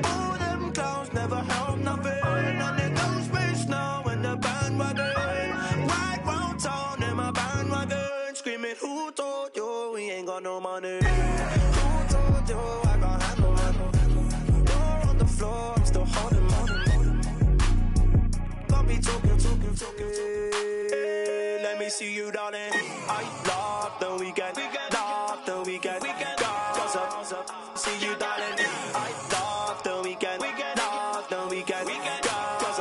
All them clowns never help nothing. And they go space now in the bandwagon. Right round town in my bandwagon. Screaming, who told you we ain't got no money? Who told you I can't handle money? You're on the floor, I'm still holding money. Got me talking. Hey, let me see you, darling. I love the weekend, love the weekend, girls. See you, darling. I love the weekend, love the weekend, girls.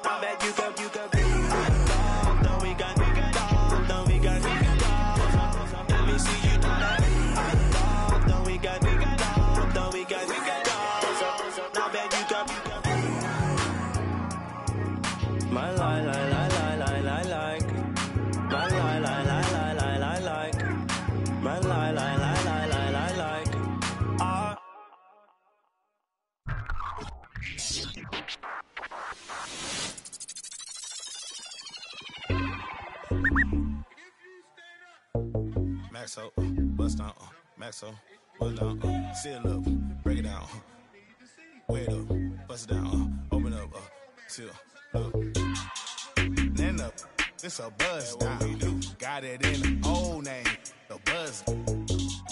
I bet you can. I love the weekend, love the weekend, girls. Let me see you, darling. I love the weekend, love the weekend, girls. I bet you can. My like. My like. My like. Maxo, bust down, Maxo, bust down, seal up, break it down, weigh it up, bust it down, open up, seal up, then up. It's a buzz down. Got it in the old name, the buzz.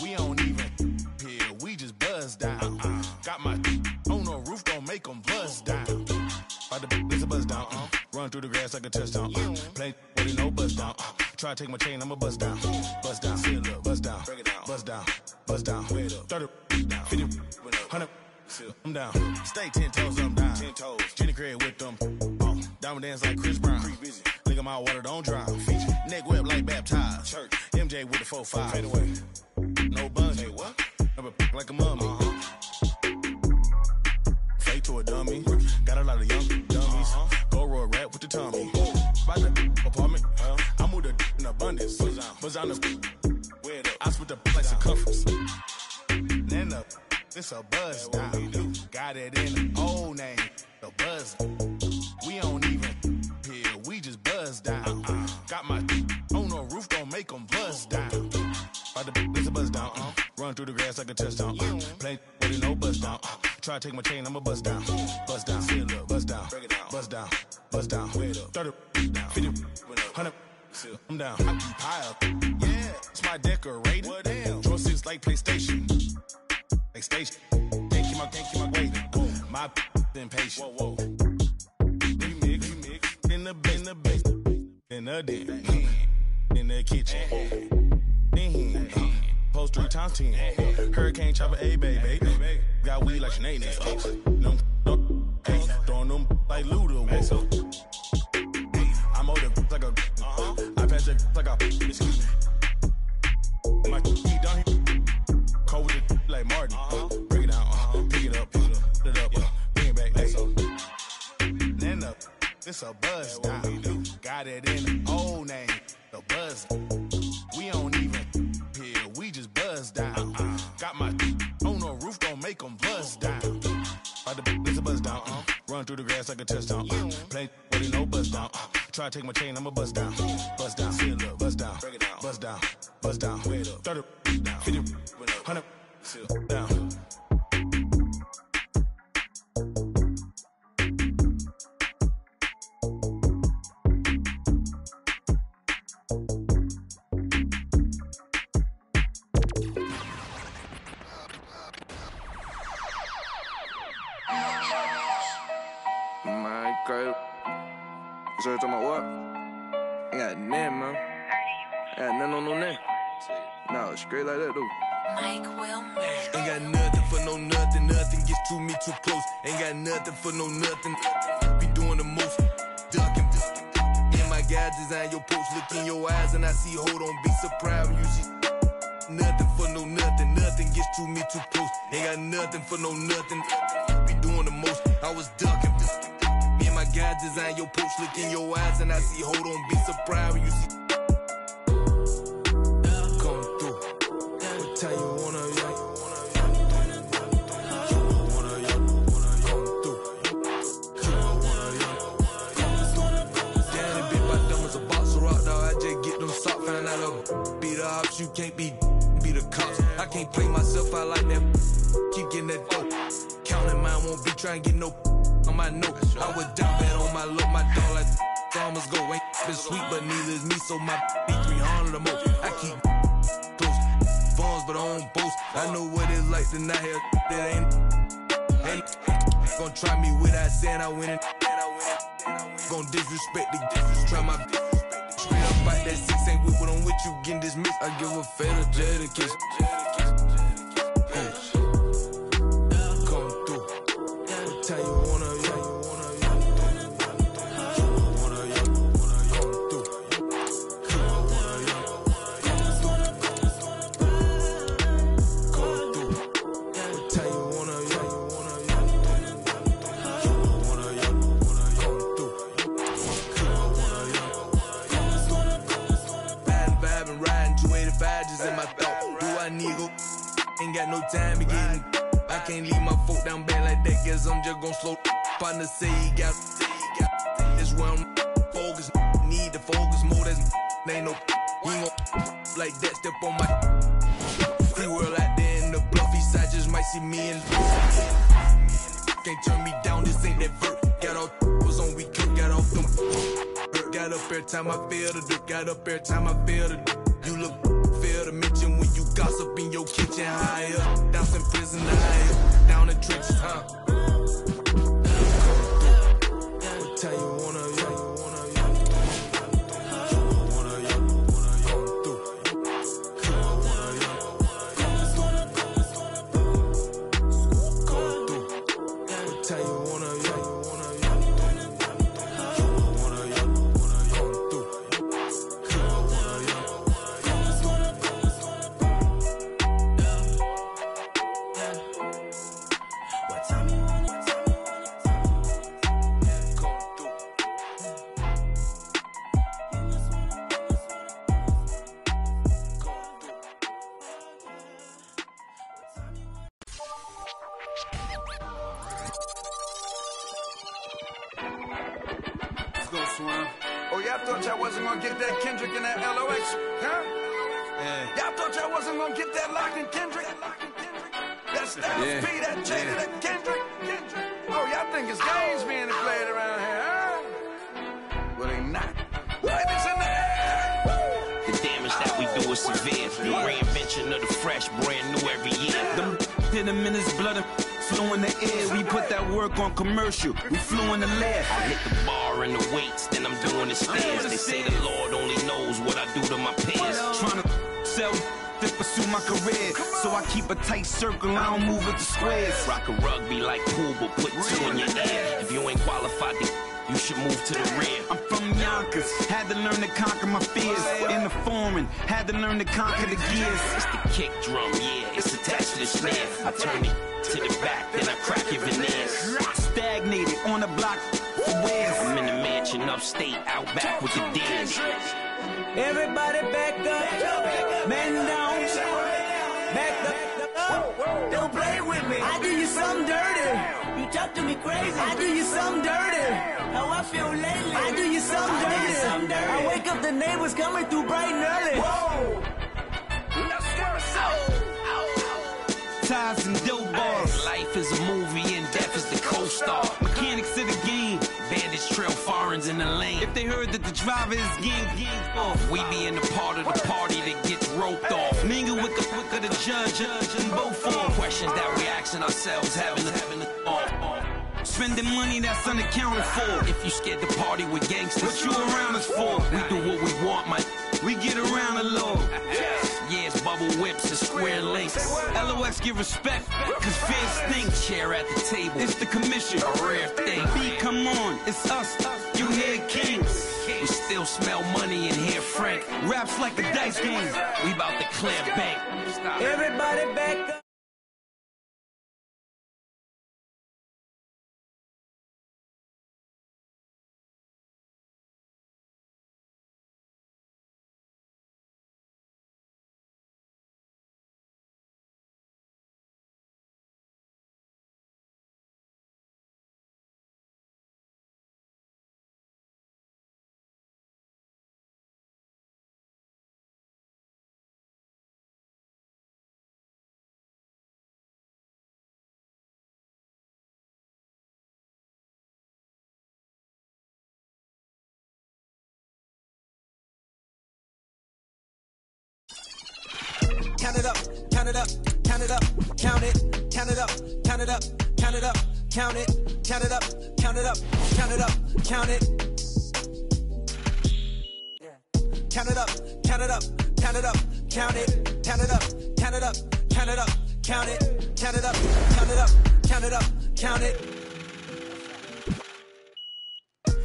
We don't even hear, we just buzz down. Got my on the roof, gon' make them buzz down. It's a buzz down. Run through the grass like a touchdown. Play with it, no buzz down. Try to take my chain, I'ma buzz down. Buzz down, seal up, buzz down, break it down, buzz down, buzz down, 30, 50, 100, I'm down. Stay 10 toes, I'm down. 10 toes. Jenny Craig with them. Diamond dance like Chris Brown. Look at my water, don't drown. Neck whip like baptized. Church. MJ with the 4-5. Fade away. No buns. Hey, what? Never like a mummy. Fake to a dummy. Got a lot of young dummies. Go roll rap with the tummy. By the apartment. I moved the in abundance. Buzz on the. I split the like circumference. Then up. It's a buzz down. Got it in the old name. The buzz. We don't even hear, we just buzz down. Got my on the roof, gon' make them buzz down. It's a buzz down. Run through the grass like a touchdown. Play with it, no buzz down. Try to take my chain, I'ma buzz down. Buzz down, seal up, buzz down, buzz down, buzz down. 30, 50, 100, I'm down. I keep high up. Yeah, it's my decorator. What damn? Joysticks like PlayStation. Like station. Can't keep my weight. My impatient. Whoa. Remix. In the base. In the den. In the kitchen. post 3 times 10. Hurricane chopper, A baby. Got weed like Sinead. Them throwing them like Luda. I'm older like a. I pass it like a. Excuse me. My feet down here. Cold with it like Martin. Break it down. Pick it up. Put it up. Bring it back. Then up. It's a buzz down. Got it in the old name. The buzz. We don't even here. We just buzz down. Got my on the roof. Don't make them buzz down. It's a buzz down. Run through the grass like a touchdown. Play with it, no buzz down. Try to take my chain, I'ma buzz down. Buzz down. Seal up. Buzz down. Break it down. Buzz down. Buzz down. 30, 50, 100. Seal down. My girl. So you talking about what? Ain't got nothing, man. Ain't got nothing on no name. No, straight like that, dude. Ain't got nothing for no nothing. Nothing gets to me too close. Ain't got nothing for no nothing. Be doing the most. Ducking. In my guide, design your post. Look in your eyes and I see, hold on, be surprised when you see. Nothing for no nothing. Nothing gets to me too close. Ain't got nothing for no nothing. Be doing the most. I was ducking. Me and my guy design your post. Look in your eyes and I see, hold on, be surprised when you see. Come through. What time you wanna young? You can't be the cops. I can't play myself out like that. Keep getting that dope. Counting mine, won't be trying to get no on my note. I would down bad on my look, my dog like farmers go. Ain't been sweet, but neither is me, so my be 300 or more. I keep close phones, but I don't boast. I know what it's like to not have that ain't gonna try me without saying I win it. Gonna disrespect the try my straight up out that 6 ain't with what I'm with you getting dismissed. I give a fatal Jada kiss. Come through. What time you wanna in my thought. Do I need go? Ain't got no time to get. I can't leave my foot down bad like that. Guess I'm just gon' slow. Partner say he got. That's where I'm focused. Need to focus more. That's ain't no. He ain't gon' like that. Step on my free world out there in the bluffy side. Just might see me and can't turn me down. This ain't that vert. Got all was on we cook. Got off them. Got up every time I feel the dirt. Got up every time I feel the dirt. You look fair to mention when you gossip in your kitchen. Higher, down in prison, higher, down in trenches, huh? What time you wanna, Oh, y'all thought y'all wasn't gonna get that Kendrick and that LOX, huh? Yeah. Y'all thought y'all wasn't gonna get that Lock and Kendrick? That Styles P, that Jada, that Kendrick? Oh, y'all think it's games being played around here, huh? Well, they not. Ladies in the air! The damage that we do is severe. The reinvention of the fresh, brand new every year. Them hit him in his blood and flew in the air. We put that work on commercial. We flew in the lab. I hit the bar and the weights, then I'm doing the stairs. They say the Lord only knows what I do to my peers. Trying to sell to pursue my career. so I keep a tight circle, I don't move with the squares. Rock a rugby like pool, but put two in your ear. If you ain't qualified, you should move to the rear. I'm from Yonkers, had to learn to conquer my fears. In the foreign, had to learn to conquer the gears. It's the kick drum, yeah, it's attached to the snare. I turn it to the back, then I crack your veneers. Stagnated on the block for wears. I'm in the mansion upstate, out back with the deers. Everybody back up, man down, back up. Don't play with me. I do you something dirty. You talk to me crazy. I do you something dirty. How I feel lately. I do you something dirty. I wake up, the neighbors coming through bright and early. Whoa. Ties and dope bars. Life is a movie and death is the co-star. Mechanics of the game. Bandits trail foreigns in the lane. If they heard that the driver is gang off, we be in the part of the party that gets roped off. Mingle with the judge and both for questions that we asking ourselves, having the spending money that's unaccounted for. If you scared to party with gangsters, what you around us for? We do what we want, man. We get around the law. Yeah, it's bubble whips and square links. LOX give respect, cause fear stinks. Chair at the table, it's the commission, a rare thing. B, come on, it's us, you hear kings. We still smell money and hear Frank. Raps like a dice game. We about to clear bank. Everybody back up. Count it up, count it up, count it up, count it, count it up, count it up, count it up, count it, count it up, count it up, count it up, count it. Count it up, count it up, count it up, count it, count it up, count it up, count it up, count it, count it up, count it up, count it up, count it.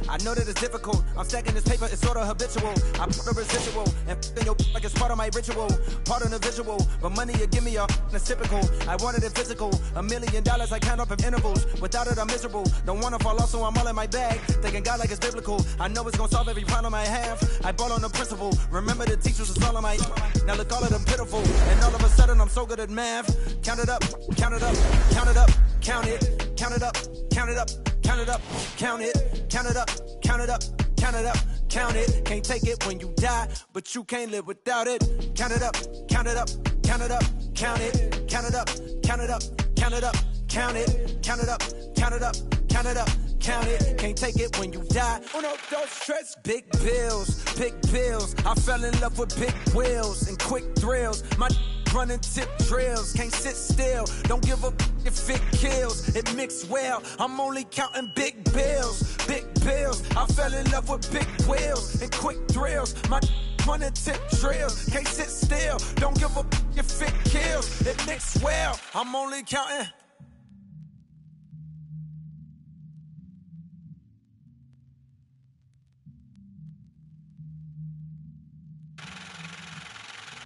I know that it's difficult. I'm stacking this paper, it's sort of habitual. I put a residual and in your like it's part of my ritual, part of the visual. But money you give me that's typical. I wanted it physical. $1 million I count up in intervals. Without it I'm miserable. Don't wanna fall off, so I'm all in my bag. Thinking God like it's biblical. I know it's gonna solve every problem I have. I ball on the principle. Remember the teachers was all of my. Now look all of them pitiful. And all of a sudden I'm so good at math. Count it up, count it up, count it up, count it, count it up, count it up. Count it up, count it, count it up, count it up, count it up, count it. Can't take it when you die, but you can't live without it. Count it up, count it up, count it up, count it, count it up, count it up, count it up, count it, count it up, count it up, count it up, count it. Can't take it when you die. Oh no, don't stress. Big bills, big bills. I fell in love with big wheels and quick thrills. My running tip drills, can't sit still. Don't give up if it kills. It mixed well. I'm only counting big bills, big bills. I fell in love with big wheels and quick thrills. My running tip drills, can't sit still. Don't give up if it kills. It mixed well. I'm only counting.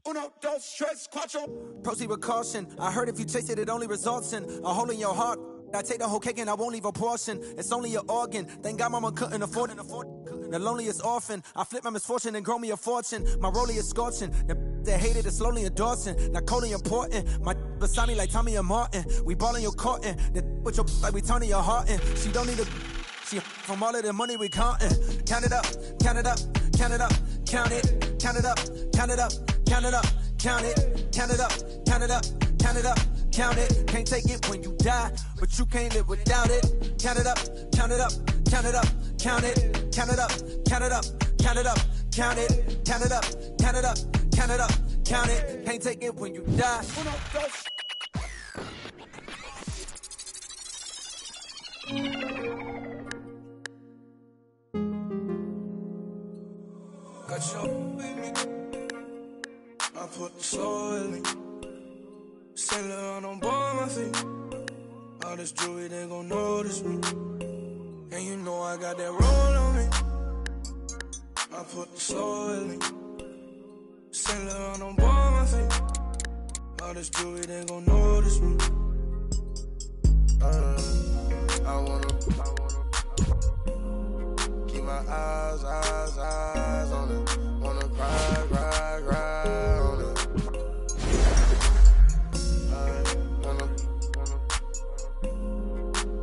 Uno, dos, tres, cuatro. Proceed with caution. I heard if you taste it, it only results in a hole in your heart. I take the whole cake and I won't leave a portion. It's only an organ. Thank God mama couldn't afford it. The loneliest orphan. I flip my misfortune and grow me a fortune. My rollie is scorching. The that hated is slowly endorsing. Not coldly important. My beside me like Tommy and Martin. We ballin' your courtin'. The with your like we Tony your Hartin. She don't need a. She from all of the money we countin'. Count it up, count it up, count it up, count it, count it up, count it up, count it up, count it, count it up, count it up, count it up, count it. Can't take it when you die, but you can't live without it. Count it up, count it up, count it up, count it, count it up, count it up, count it up, count it, count it up, count it up, count it up, count it. Can't take it when you die. Got your baby. I put the soul in me. Saint Laurent on board my feet. All this jewelry, they gon' notice me. And you know I got that roll on me. I put the soul in me. Saint Laurent on board my feet. All this jewelry, they gon' notice me. I wanna keep my eyes on it. Wanna cry on it.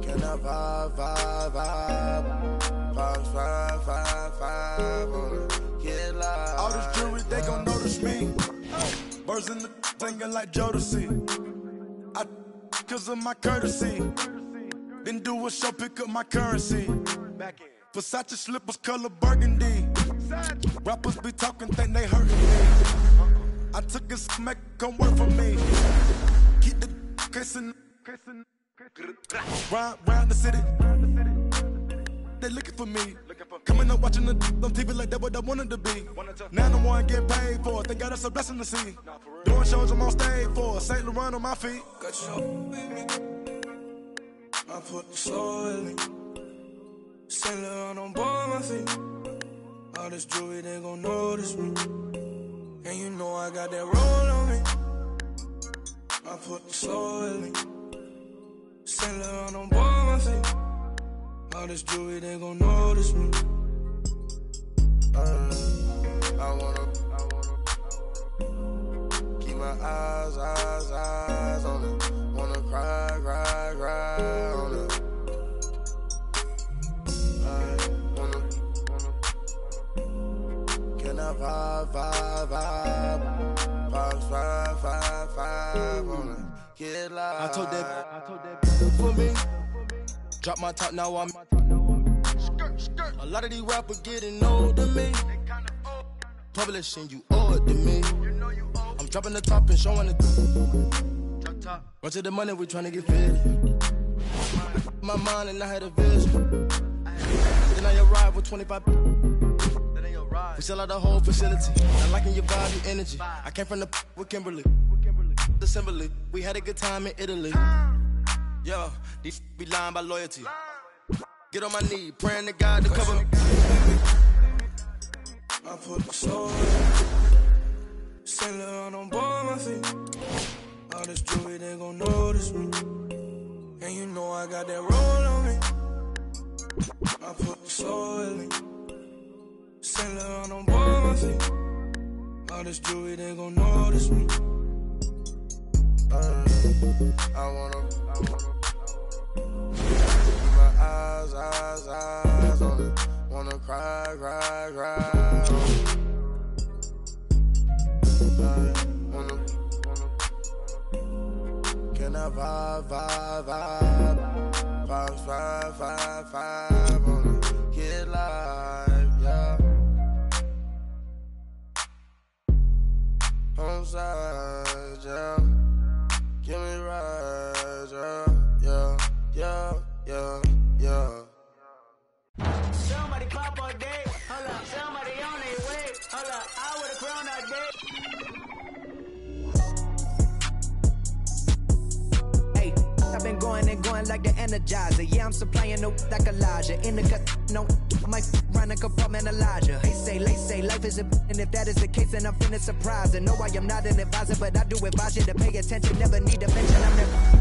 Can I vibe on it? Get live. All this jewelry, they gon' notice me. Birds in the thinking like Jodeci. Cause of my courtesy. Then do a show, pick up my currency. Versace slippers, color burgundy. Rappers be talking, think they hurting me. I took his smack, come work for me. Keep the kissing. Round the city. They looking for me. Coming up watching the on TV like that what I wanted to be. Now the one getting paid for it. They got us a blessing to see. Doing shows I'm on stage for. Saint Laurent on my feet. Got your with me. I put the soul in me. Saint Laurent on board my feet. All this jewelry, they gon' notice me. And you know I got that roll on me. I put the soul in me. Saint Laurent on board my feet. All this jewelry, they gon' notice me. I wanna keep my eyes on it. Wanna cry on it. Can I vibe on it? Get live. I told that for me. Drop my top, now I'm a lot of these rappers getting old to me. Publishing, you owe it to me. I'm dropping the top and showing it. Run to the money, we tryna get fed. My mind and I had a vision. Then I arrived with 25. We sell out the whole facility. Not liking your vibe, your energy. I came from the with Kimberly. Assembly. We had a good time in Italy. Yo, these be lying by loyalty. Get on my knee, praying to God to cover me. I put the soul in me. Saint Laurent on board my feet. All this jewelry, they gon' notice me. And you know I got that roll on me. I put the soul in me. Saint Laurent on board my feet. All this jewelry, they gon' notice me. I wanna keep my eyes on it. Wanna cry on it. Can I vibe on it? Get live, yeah. Home side, yeah. Give me right, yeah. Somebody pop all day, hold up. Somebody on their way, hold up. I would've grown all day. Hey, I've been going and going like the Energizer. Yeah, I'm supplying no like Elijah. In the cut, no, my run a compartment Elijah. They say life is a and if that is the case, then I'm finna surprise. And no, I am not an advisor, but I do advise you to pay attention. Never need to mention I'm never